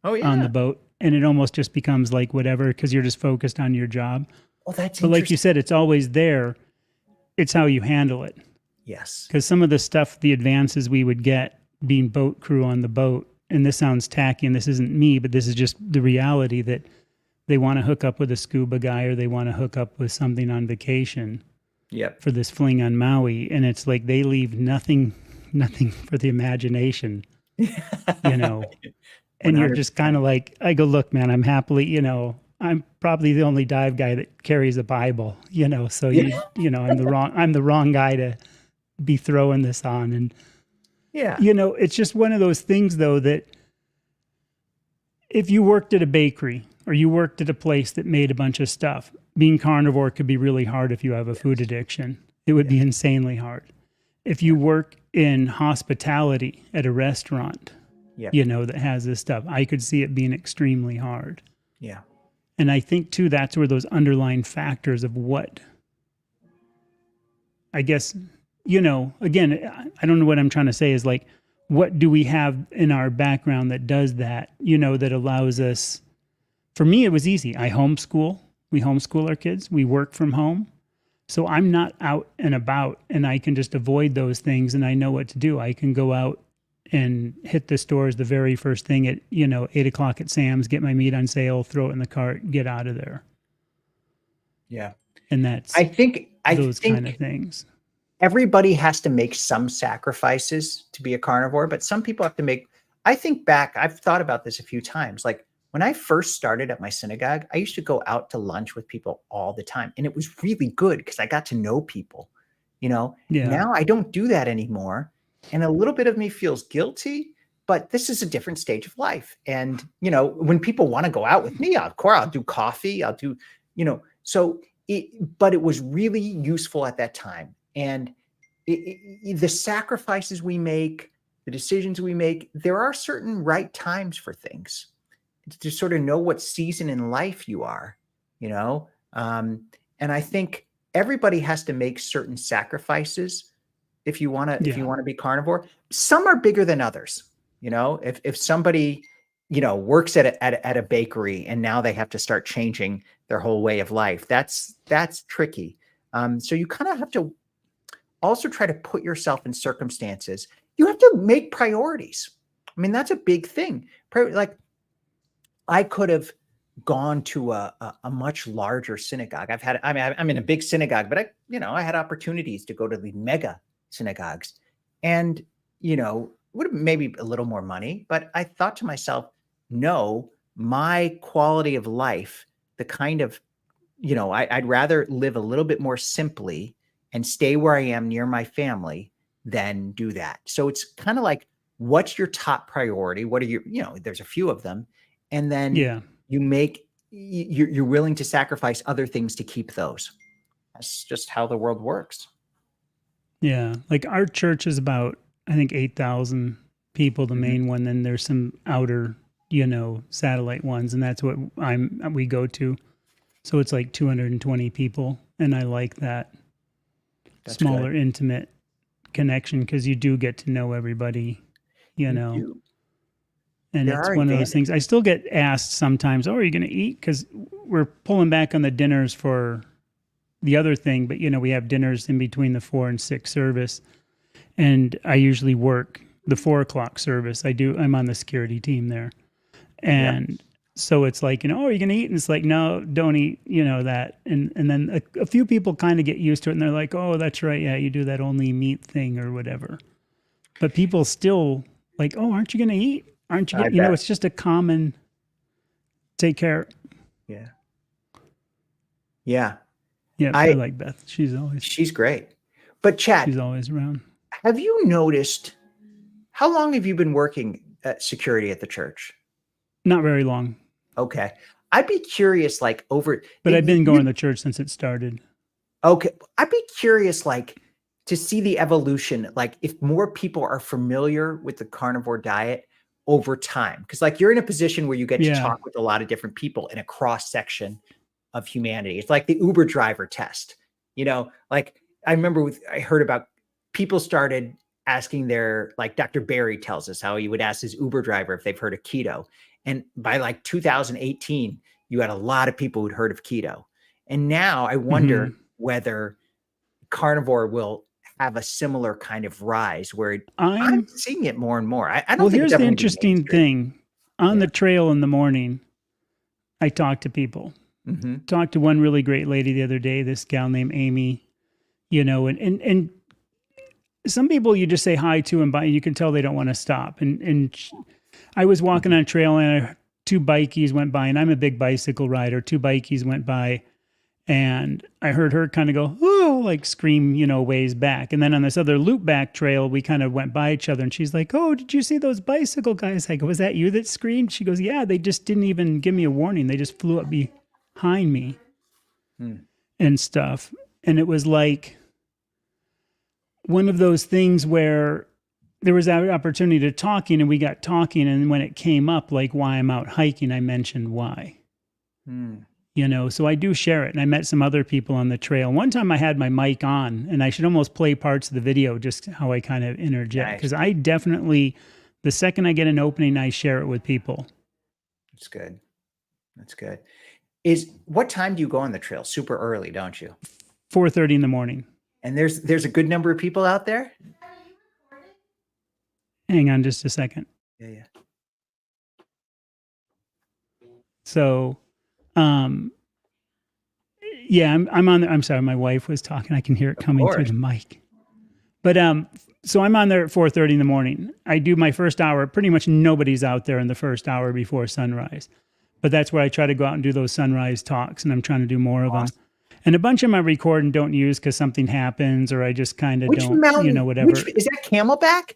oh on the yeah. boat, and it almost just becomes like whatever because you're just focused on your job. Well, that's But like you interesting. said, it's always there. It's how you handle it. Yes. Because some of the stuff, the advances we would get being boat crew on the boat, and this sounds tacky and this isn't me, but this is just the reality that they want to hook up with a scuba guy or they want to hook up with something on vacation Yep. for this fling on Maui. And it's like they leave nothing for the imagination, you know. And you're just kind 100%. of like, I go, look, man, I'm happily, I'm probably the only dive guy that carries a Bible, so Yeah. I'm the wrong guy to be throwing this on. And Yeah. it's just one of those things, though, that if you worked at a bakery or you worked at a place that made a bunch of stuff, being carnivore could be really hard if you have a food addiction. It would Yeah. be insanely hard. If you work in hospitality at a restaurant, Yep. that has this stuff, I could see it being extremely hard. Yeah. And I think, too, that's where those underlying factors of what, I guess, again, I don't know what I'm trying to say is like, what do we have in our background that does that, that allows us? For me, it was easy. We homeschool our kids, we work from home. So I'm not out and about and I can just avoid those things and I know what to do. I can go out and hit the stores the very first thing at, 8 o'clock at Sam's, get my meat on sale, throw it in the cart, get out of there. Yeah. And I that's think I those kind of think things. everybody has to make some sacrifices to be a carnivore, but some people have to make. I think back, I've thought about this a few times. Like when I first started at my synagogue, I used to go out to lunch with people all the time. And it was really good because I got to know people. Yeah. Now I don't do that anymore. And a little bit of me feels guilty, but this is a different stage of life. And, when people want to go out with me, of course, I'll do coffee, I'll do, so but it was really useful at that time. And the sacrifices we make, the decisions we make, there are certain right times for things to sort of know what season in life you are, you know? And I think everybody has to make certain sacrifices if you Yeah. want to be carnivore. Some are bigger than others. If somebody, works at a bakery and now they have to start changing their whole way of life, that's tricky. So you kind of have to also try to put yourself in circumstances. You have to make priorities. I mean, that's a big thing. Like I could have gone to a much larger synagogue. I'm in a big synagogue, but I had opportunities to go to the mega synagogues and, would have maybe a little more money, but I thought to myself, no, my quality of life, the kind of, I'd rather live a little bit more simply and stay where I am near my family than do that. So it's kind of like, what's your top priority? What are your, there's a few of them. And then Yeah. you're willing to sacrifice other things to keep those. That's just how the world works. Yeah. Like our church is about, I think, 8,000 people, the Mhm. main one. Then there's some outer, satellite ones, and that's what we go to. So it's like 220 people. And I like that That's good. smaller, intimate connection because you do get to know everybody, you You know. do. And There it's are one of those advantages. things. I still get asked sometimes, "Oh, are you going to eat?" Because we're pulling back on the dinners for the other thing. But we have dinners in between the 4 and 6 service, and I usually work the 4 o'clock service. I'm on the security team there, Yep. and so it's like, "Oh, are you going to eat?" And it's like, "No, don't eat." That, and then a few people kind of get used to it, and they're like, "Oh, that's right, yeah, you do that only meat thing or whatever." But people still like, "Oh, aren't you going to eat? Aren't you I going?" bet. It's just a common take care. Yeah. Yeah. Yeah, I I like Beth. She's great. But Chad, She's always around. have you noticed how long have you been working at security at the church? Not very long, Okay. I'd be curious, like over but I've been going you, to church since it started. okay. I'd be curious, like to see the evolution, like if more people are familiar with the carnivore diet over time. Because like you're in a position where you get to Yeah, talk with a lot of different people in a cross section of humanity. It's like the Uber driver test. Like I remember I heard about people started asking like Dr. Barry tells us how he would ask his Uber driver if they've heard of keto. And by like 2018, you had a lot of people who'd heard of keto. And now I wonder hmm whether carnivore will have a similar kind of rise where I'm I'm. seeing it more and more. I Well, don't think it's here's ever the going to be interesting mainstream. thing. On Yeah. the trail in the morning, I talk to people. Mm-hmm. Talked to one really great lady the other day. This gal named Amy. And some people you just say hi to and you can tell they don't want to stop. I was walking on a trail and two bikies went by, and I'm a big bicycle rider. Two bikies went by, and I heard her kind of go, "Oh," like scream, ways back. And then on this other loop back trail, we kind of went by each other, and she's like, "Oh, did you see those bicycle guys?" I go, "Was that you that screamed?" She goes, "Yeah, they just didn't even give me a warning. They just flew up behind me Mm. and stuff." And it was like one of those things where there was that opportunity to talking, and we got talking, and when it came up, like why I'm out hiking, I mentioned why. Mm. So I do share it. And I met some other people on the trail. One time I had my mic on, and I should almost play parts of the video, just how I kind of interject. Nice. Because I definitely, the second I get an opening, I share it with people. That's good. That's good. What time do you go on the trail? Super early, don't you? 4:30 in the morning. And there's a good number of people out there? Hang on just a second. Yeah, yeah. So, um, yeah, I'm on there. I'm sorry, my wife was talking. I can hear it Of coming through course. the mic. But so I'm on there at 4:30 in the morning. I do my first hour. Pretty much nobody's out there in the first hour before sunrise. But that's where I try to go out and do those sunrise talks, and I'm trying to do more of them. Awesome. And a bunch of them I record and don't use because something happens, or I just kind of Which don't, mountain? Which whatever. is that Camelback?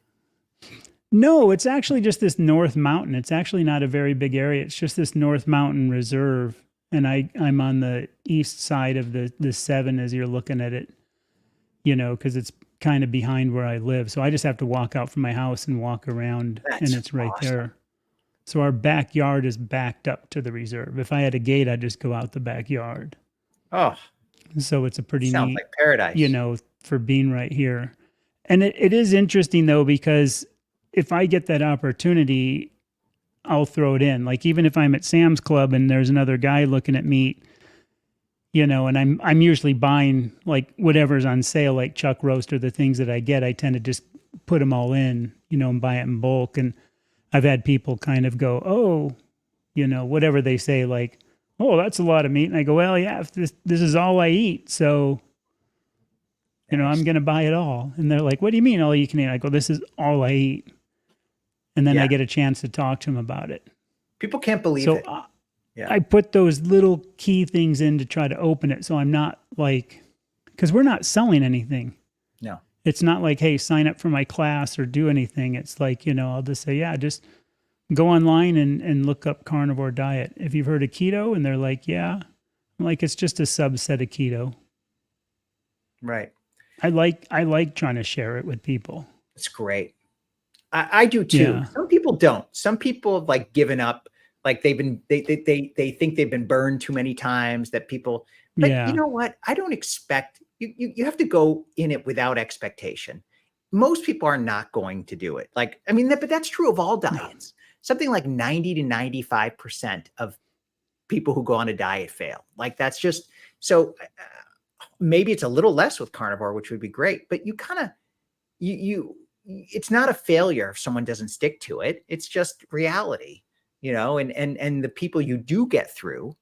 No, it's actually just this North Mountain. It's actually not a very big area. It's just this North Mountain Reserve, and I'm on the east side of the 7 as you're looking at it, because it's kind of behind where I live. So I just have to walk out from my house and walk around, and That's it's right awesome. there. So our backyard is backed up to the reserve. If I had a gate, I'd just go out the backyard. Oh, So it's a pretty sounds neat, like paradise. for being right here. And it is interesting though, because if I get that opportunity, I'll throw it in. Like even if I'm at Sam's Club and there's another guy looking at meat, and I'm usually buying like whatever's on sale, like chuck roast or the things that I get, I tend to just put them all in, and buy it in bulk. And I've had people kind of go, "Oh, whatever they say, like, oh, that's a lot of meat." And I go, "Well, yeah, if this is all I eat, so I'm Nice. going to buy it all." And they're like, "What do you mean all you can eat?" I go, "This is all I eat." And then Yeah. I get a chance to talk to them about it. People can't believe So it. Yeah. I put those little key things in to try to open it. So I'm not like because we're not selling anything. No. It's not like, hey, sign up for my class or do anything. It's like, I'll just say, yeah, just go online and look up carnivore diet. If you've heard of keto, and they're like, yeah, I'm like, it's just a subset of keto. Right. I like trying to share it with people. It's great. I do too. Yeah. Some people don't. Some people have like given up. Like they think they've been burned too many times, that people, but Yeah. you know what? I don't expect you have to go in it without expectation. Most people are not going to do it. Like, I mean, but that's true of all diets. Something like 90 to 95% of people who go on a diet fail. Like that's just, so maybe it's a little less with carnivore, which would be great, but you kind of, it's not a failure if someone doesn't stick to it. It's just reality, and the people you do get through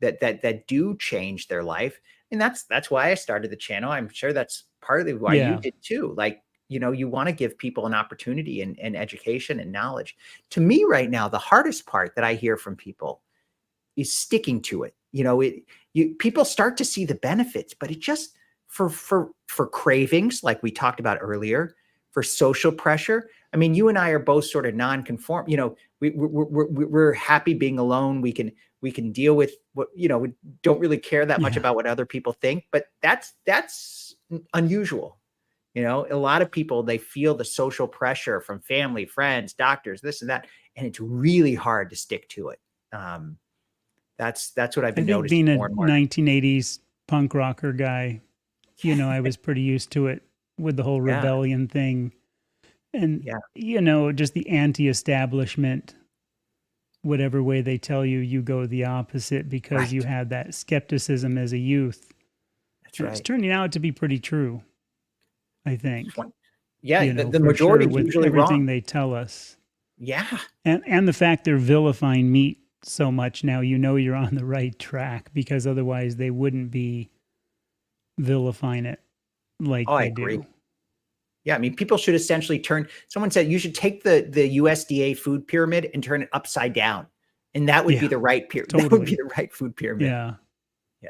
that do change their life. And that's why I started the channel. I'm sure that's partly why you did too. Like, you want to give people an opportunity and education and knowledge. To me right now, the hardest part that I hear from people is sticking to it. People start to see the benefits, but it just for cravings, like we talked about earlier, for social pressure. I mean, you and I are both sort of non-conform. We're happy being alone. We can deal with what, we don't really care that much about what other people think, but that's unusual. A lot of people, they feel the social pressure from family, friends, doctors, this and that, and it's really hard to stick to it. That's what I've been noticing being more and more. 1980s punk rocker guy, I was pretty used to it with the whole rebellion thing. And, just the anti-establishment, whatever way they tell you, you go the opposite because you had that skepticism as a youth. That's right. It's turning out to be pretty true, I think. Yeah, the majority is usually everything wrong. they tell us. Yeah. And the fact they're vilifying meat so much now, you're on the right track, because otherwise they wouldn't be vilifying it like they agree. do. Yeah, I mean, people should essentially someone said you should take the USDA food pyramid and turn it upside down. And that would be the right pyramid. Totally. That would be the right food pyramid. Yeah. Yeah.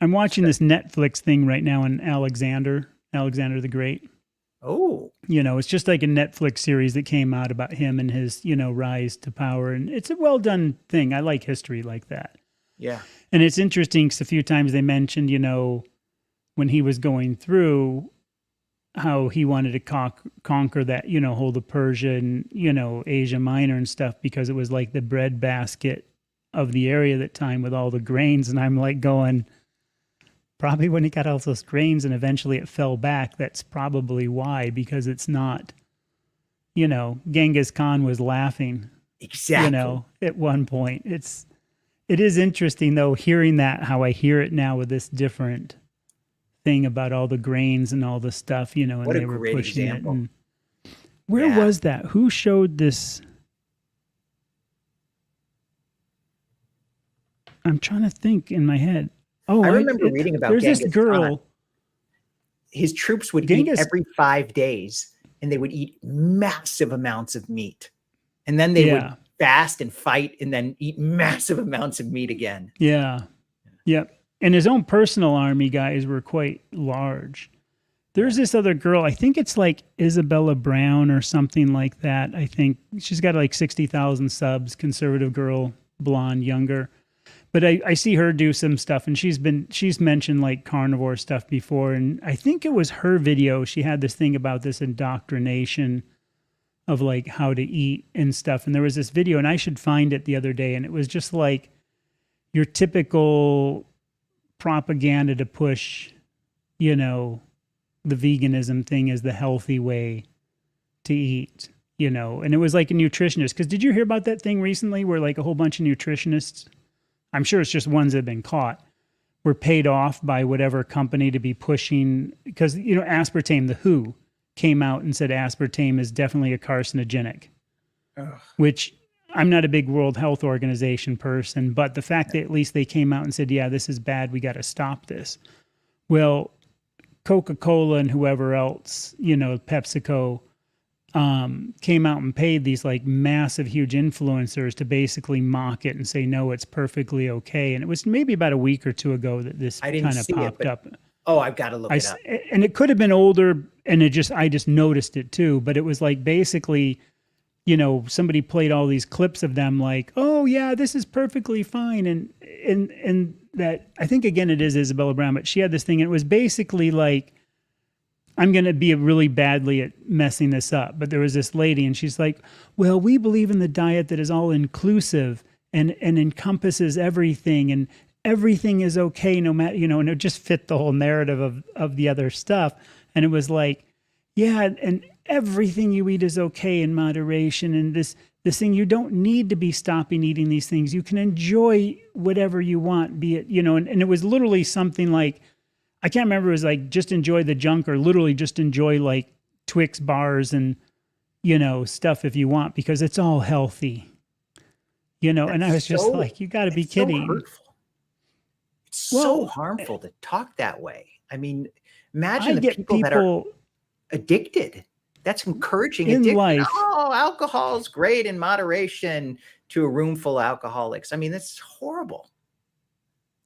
I'm watching this Netflix thing right now on Alexander the Great. Oh. It's just like a Netflix series that came out about him and his, rise to power. And it's a well done thing. I like history like that. Yeah. And it's interesting because a few times they mentioned, when he was going through, how he wanted to conquer that, whole the Persia and, Asia Minor and stuff, because it was like the breadbasket of the area at that time with all the grains. And I'm like going, probably when he got all those grains and eventually it fell back, that's probably why, because it's not, Genghis Khan was laughing. Exactly. At one point. It is interesting though, hearing that, how I hear it now with this different thing about all the grains and all the stuff, and they were pushing it. And where was that? Who showed this? I'm trying to think in my head. Oh, I remember reading about there's Genghis this girl. Khan. His troops would eat every 5 days, and they would eat massive amounts of meat. And then they would fast and fight and then eat massive amounts of meat again. Yeah. Yep. And his own personal army guys were quite large. There's this other girl, I think it's like Isabella Brown or something like that. I think she's got like 60,000 subs, conservative girl, blonde, younger. But I see her do some stuff, and she's mentioned like carnivore stuff before. And I think it was her video. She had this thing about this indoctrination of like how to eat and stuff. And there was this video, and I should find it the other day. And it was just like your typical propaganda to push, the veganism thing is the healthy way to eat, and it was like a nutritionist. Because did you hear about that thing recently where like a whole bunch of nutritionists, I'm sure it's just ones that have been caught, were paid off by whatever company to be pushing, because, aspartame, the WHO came out and said aspartame is definitely a carcinogenic, which I'm not a big World Health Organization person, but the fact that at least they came out and said, yeah, this is bad, we got to stop this. Well, Coca-Cola and whoever else, PepsiCo, came out and paid these like massive, huge influencers to basically mock it and say, no, it's perfectly okay. And it was maybe about a week or two ago that this kind of popped up. Oh, I've got to look I it s- up. and it could have been older, and I just noticed it too. But it was like basically, somebody played all these clips of them like, oh yeah, this is perfectly fine, and that I think again it is Isabella Brown, but she had this thing, and it was basically like, I'm going to be really badly at messing this up. But there was this lady, and she's like, well, we believe in the diet that is all inclusive and encompasses everything, and everything is okay no matter, and it just fit the whole narrative of the other stuff. And it was like, yeah, and everything you eat is okay in moderation. And this thing, you don't need to be stopping eating these things. You can enjoy whatever you want, be it, and it was literally something like, I can't remember. It was like just enjoy the junk, or literally just enjoy like Twix bars and stuff if you want, because it's all healthy. And I That's was just so like, you got to be it's so kidding. hurtful. It's so Well, harmful to talk that way. I mean, imagine I the get people that are people addicted. That's encouraging in addiction. life. Oh, alcohol is great in moderation to a room full of alcoholics. I mean, that's horrible.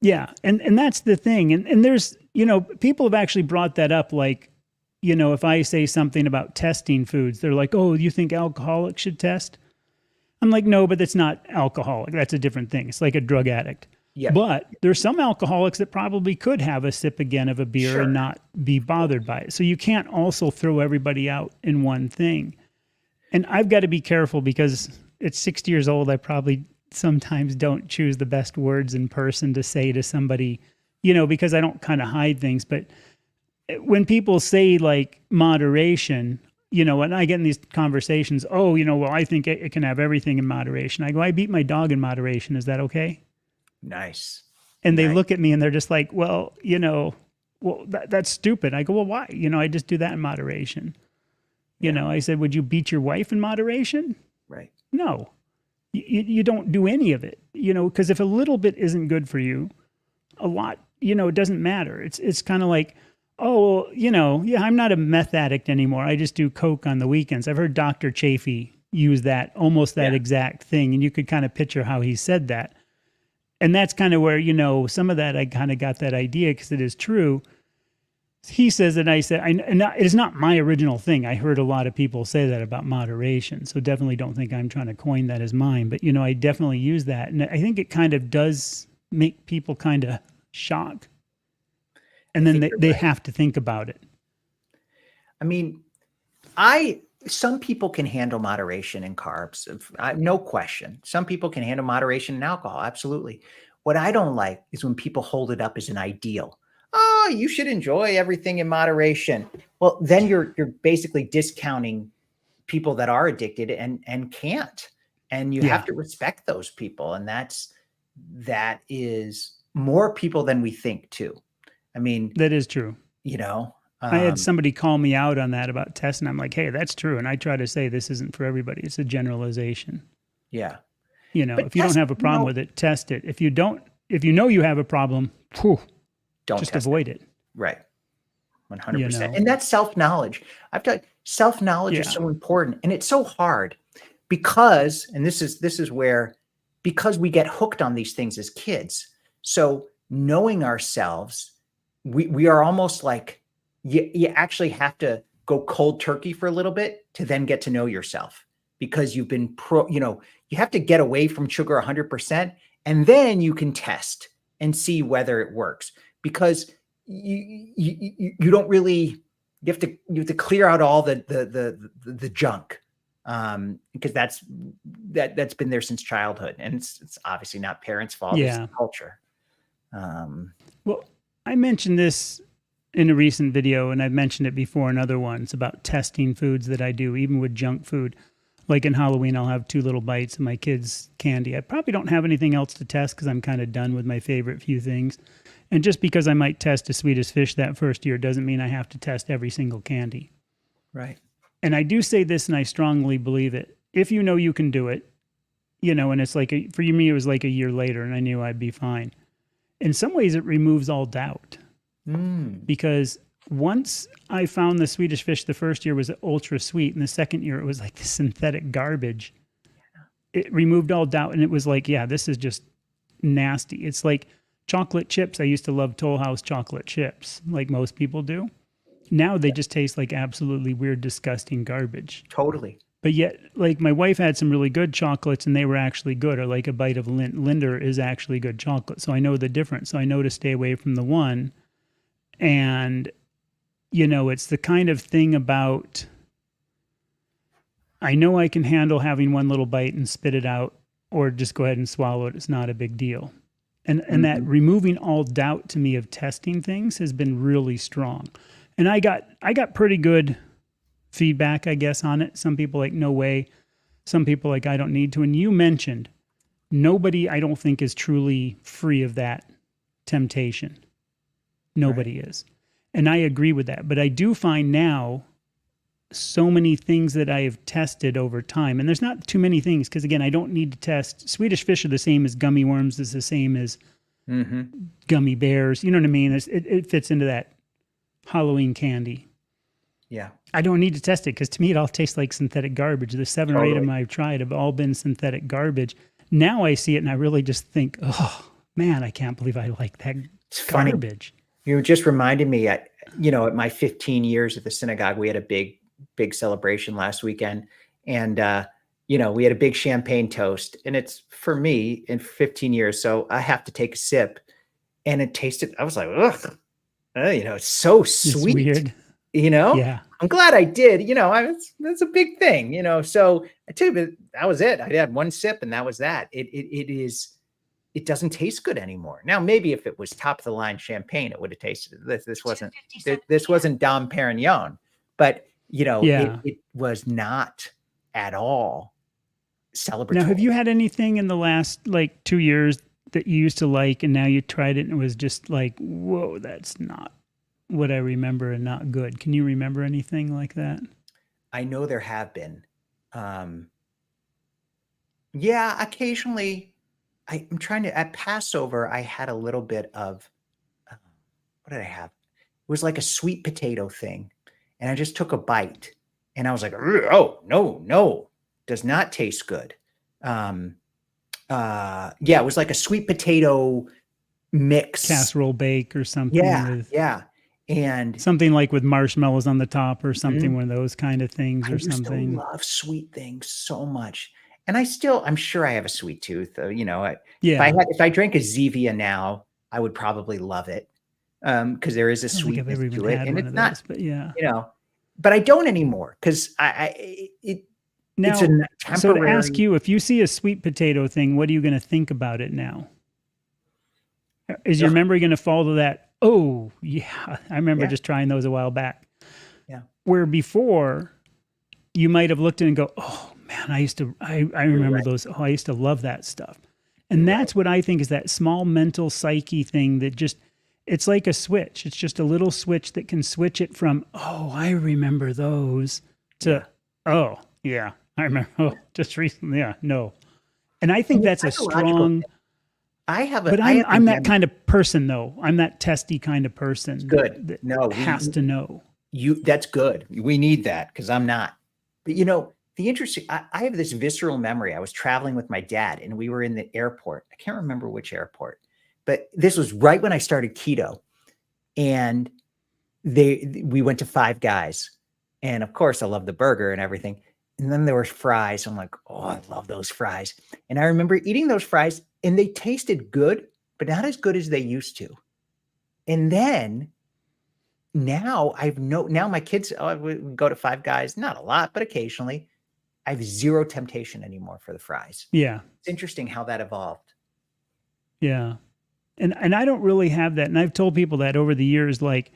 Yeah. And that's the thing. And there's, people have actually brought that up. Like, if I say something about testing foods, they're like, oh, you think alcoholics should test? I'm like, no, but that's not alcoholic. That's a different thing. It's like a drug addict. Yeah, But there's some alcoholics that probably could have a sip again of a beer and sure. not be bothered by it. So you can't also throw everybody out in one thing. And I've got to be careful because at 60 years old, I probably sometimes don't choose the best words in person to say to somebody, because I don't kind of hide things. But when people say like moderation, and I get in these conversations, oh, well, I think it can have everything in moderation. I go, I beat my dog in moderation. Is that okay? Nice. And they Nice. look at me and they're just like, well, that's stupid. I go, well, why? I just do that in moderation. Yeah, I said, would you beat your wife in moderation? right. No, you don't do any of it, because if a little bit isn't good for you, a lot, it doesn't matter. It's kind of like, oh, well, yeah, I'm not a meth addict anymore. I just do coke on the weekends. I've heard Dr. Chafee use that, almost that Yeah. exact thing. And you could kind of picture how he said that. And that's kind of where, some of that, I kind of got that idea because it is true. He says it, and I said, it is not my original thing. I heard a lot of people say that about moderation. So definitely don't think I'm trying to coin that as mine. But, I definitely use that. And I think it kind of does make people kind of shocked. I And then think they, you're they right. have to think about it. I mean, some people can handle moderation in carbs, no question. Some people can handle moderation in alcohol, absolutely. What I don't like is when people hold it up as an ideal. Oh, you should enjoy everything in moderation. Well, then you're basically discounting people that are addicted and can't. And you have Yeah, to respect those people. And that is more people than we think too. I mean, that is true. you know, I had um, somebody call me out on that about testing. I'm like, hey, that's true. And I try to say this isn't for everybody. It's a generalization. yeah. But If you don't have a problem with it, test it. If you don't, if you have a problem, don't just test it. avoid it. Right. You 100%. know? And that's self-knowledge. I've got self-knowledge is Yeah. so important and it's so hard because, and this is where, because we get hooked on these things as kids. So knowing ourselves, we are almost like you actually have to go cold turkey for a little bit to then get to know yourself because you've been you have to get away from sugar 100% and then you can test and see whether it works because you don't really you have to clear out all the junk because that's been there since childhood and it's obviously not parents' fault, it's Yeah. culture. um Well, I mentioned this in a recent video, and I've mentioned it before in other ones about testing foods that I do, even with junk food. Like in Halloween, I'll have 2 little bites of my kids' candy. I probably don't have anything else to test because I'm kind of done with my favorite few things. And just because I might test a Swedish fish that first year doesn't mean I have to test every single candy. right. And I do say this, and I strongly believe it. If you know you can do it, and it's like, for me, it was like a year later, and I knew I'd be fine. In some ways, it removes all doubt. Because once I found the Swedish fish, the first year was ultra sweet, and the second year it was like this synthetic garbage. It removed all doubt, and it was like, yeah, this is just nasty. It's like Chocolate chips, I used to love Toll House chocolate chips, like most people do. Now they just taste like absolutely weird, disgusting garbage. Totally. But yet, like my wife had some really good chocolates and they were actually good, or like a bite of Linder is actually good chocolate. So I know the difference. So I know to stay away from the one. And, it's the kind of thing about, I know I can handle having one little bite and spit it out or just go ahead and swallow it. It's not a big deal. And that removing all doubt to me of testing things has been really strong. And I got pretty good feedback, I guess, on it. Some people like, no way. Some people like, I don't need to. And you mentioned nobody, I don't think, is truly free of that temptation. Nobody is. And I agree with that. But I do find now so many things that I have tested over time. And there's not too many things because, again, I don't need to test. Swedish fish are the same as gummy worms, is the same as gummy bears. You know what I mean? It fits into that Halloween candy. Yeah. I don't need to test it because to me, it all tastes like synthetic garbage. The 7 or 8 of them I've tried have all been synthetic garbage. Now I see it and I really just think, oh, man, I can't believe I like that garbage. You just reminded me, at my 15 years at the synagogue, we had a big celebration last weekend. And, we had a big champagne toast. And it's for me in 15 years. So I have to take a sip. And it tasted, I was like, ugh, it's so sweet. It's weird. Yeah. I'm glad I did. That's a big thing, So I tell you, that was it. I had one sip and that was that. It doesn't taste good anymore. Now, maybe if it was top of the line champagne, it would have tasted this. This wasn't Dom Perignon, but it was not at all celebratory. Now, have you had anything in the last 2 years that you used to like, and now you tried it and it was just like, whoa, that's not what I remember and not good? Can you remember anything like that? I know there have been. Yeah, occasionally. I'm trying to, at Passover, I had a little bit of, what did I have? It was like a sweet potato thing. And I just took a bite and I was like, oh, no, does not taste good. It was like a sweet potato mix. Casserole bake or something. Yeah. And something like with marshmallows on the top or something, one of those kind of things or something. I used to love sweet things so much. And I'm sure I have a sweet tooth. If I drank a Zevia now, I would probably love it. Because there is a sweetness to it. And it's not, but I don't anymore because it's a temporary. So to ask you, if you see a sweet potato thing, what are you going to think about it now? Is your memory going to fall to that? Oh, yeah. I remember just trying those a while back. Yeah. Where before you might have looked at it and go, oh, man, I remember those. Oh, I used to love that stuff. And that's what I think is that small mental psyche thing that just, it's like a switch. It's just a little switch that can switch it from, oh, I remember those to, oh, yeah, I remember. Oh, just recently. Yeah, no. And I think that's a strong, I'm that kind of person though. I'm that testy kind of person. Good. That has to know. That's good. We need that because I'm not. But the interesting, I have this visceral memory. I was traveling with my dad and we were in the airport. I can't remember which airport, but this was right when I started keto. And we went to Five Guys. And of course, I love the burger and everything. And then there were fries. I'm like, oh, I love those fries. And I remember eating those fries and they tasted good, but not as good as they used to. And then now now my kids we go to Five Guys, not a lot, but occasionally. I have zero temptation anymore for the fries. Yeah. It's interesting how that evolved. Yeah. And I don't really have that. And I've told people that over the years, like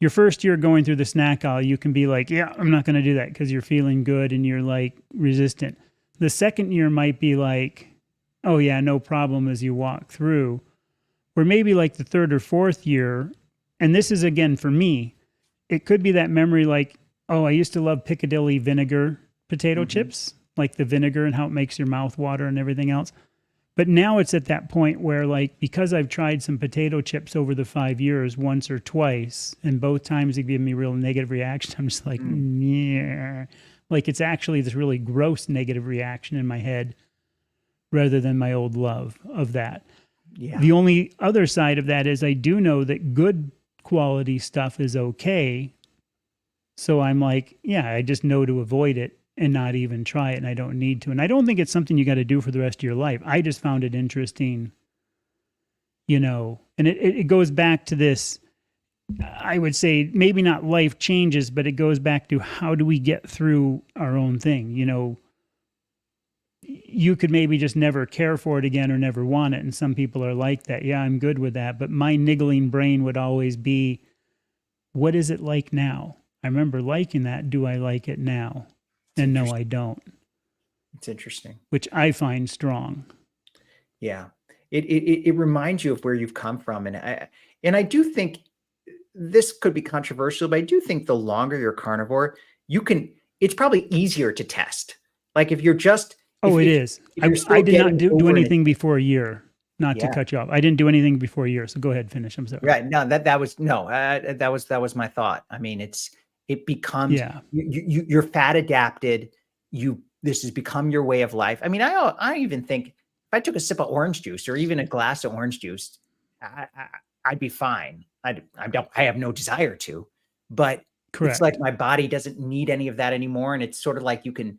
your first year going through the snack aisle, you can be like, yeah, I'm not going to do that because you're feeling good and you're like resistant. The second year might be like, oh yeah, no problem as you walk through. Or maybe like the third or fourth year, and this is again for me, it could be that memory like, oh, I used to love Piccadilly vinegar potato chips, like the vinegar and how it makes your mouth water and everything else. But now it's at that point where like, because I've tried some potato chips over the 5 years, once or twice, and both times it gave me real negative reaction. I'm just like, yeah, like it's actually this really gross negative reaction in my head rather than my old love of that. Yeah. The only other side of that is I do know that good quality stuff is okay. So I'm like, yeah, I just know to avoid it and not even try it. And I don't need to. And I don't think it's something you got to do for the rest of your life. I just found it interesting, and it goes back to this. I would say maybe not life changes, but it goes back to how do we get through our own thing? You could maybe just never care for it again or never want it. And some people are like that. Yeah, I'm good with that. But my niggling brain would always be, what is it like now? I remember liking that. Do I like it now? And no, I don't. It's interesting. Which I find strong. Yeah. It reminds you of where you've come from. And I do think this could be controversial, but I do think the longer you're carnivore, it's probably easier to test. Like if you're just, Oh, it is. I did not do anything before a year. Not to cut you off. I didn't do anything before a year. So go ahead, finish. I'm sorry. Right. No, that was my thought. I mean, it becomes, you're fat adapted. This has become your way of life. I mean, I even think if I took a sip of orange juice or even a glass of orange juice, I'd be fine. I have no desire to, but Correct. It's like my body doesn't need any of that anymore. And it's sort of like you can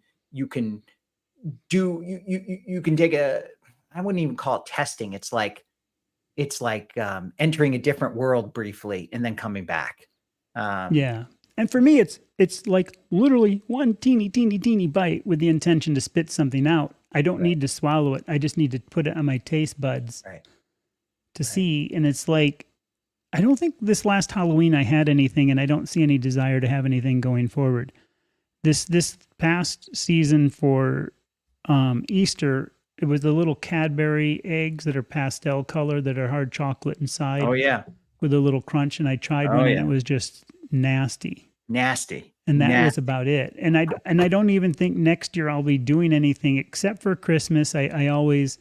take I wouldn't even call it testing. It's like entering a different world briefly and then coming back. Yeah. And for me, it's like literally one teeny bite with the intention to spit something out. I don't need to swallow it. I just need to put it on my taste buds to see. And it's like, I don't think this last Halloween I had anything, and I don't see any desire to have anything going forward. This past season for Easter, it was the little Cadbury eggs that are pastel color that are hard chocolate inside. Oh yeah. With a little crunch, and I tried one and it was just nasty. And that was about it. And I don't even think next year I'll be doing anything except for Christmas. I always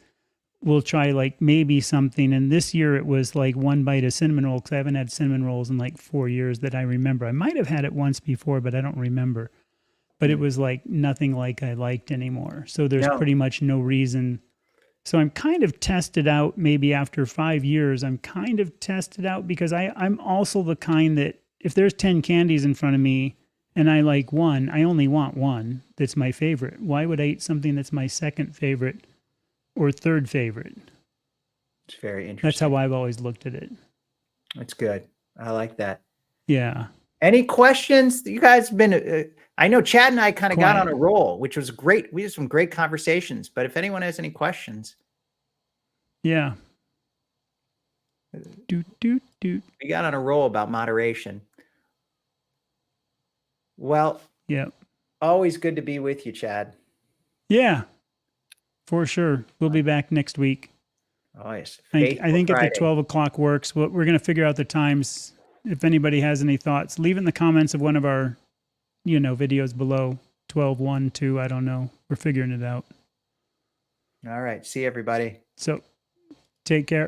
will try like maybe something. And this year it was like one bite of cinnamon roll because I haven't had cinnamon rolls in like 4 years that I remember. I might have had it once before, but I don't remember. But it was like nothing like I liked anymore. So there's pretty much no reason. So I'm kind of tested out maybe after 5 years. I'm kind of tested out because I'm also the kind that if there's 10 candies in front of me and I like one, I only want one that's my favorite. Why would I eat something that's my second favorite or third favorite? It's very interesting. That's how I've always looked at it. That's good. I like that. Yeah. Any questions? You guys have been, I know Chad and I kind of got on a roll, which was great. We had some great conversations, but if anyone has any questions. Yeah. We got on a roll about moderation. Well, always good to be with you, Chad. Yeah, for sure. We'll be back next week. Oh, yes. I think at the 12 o'clock works. We're going to figure out the times. If anybody has any thoughts, leave it in the comments of one of our, videos below. 12, 1, 2, I don't know. We're figuring it out. All right. See everybody. So take care.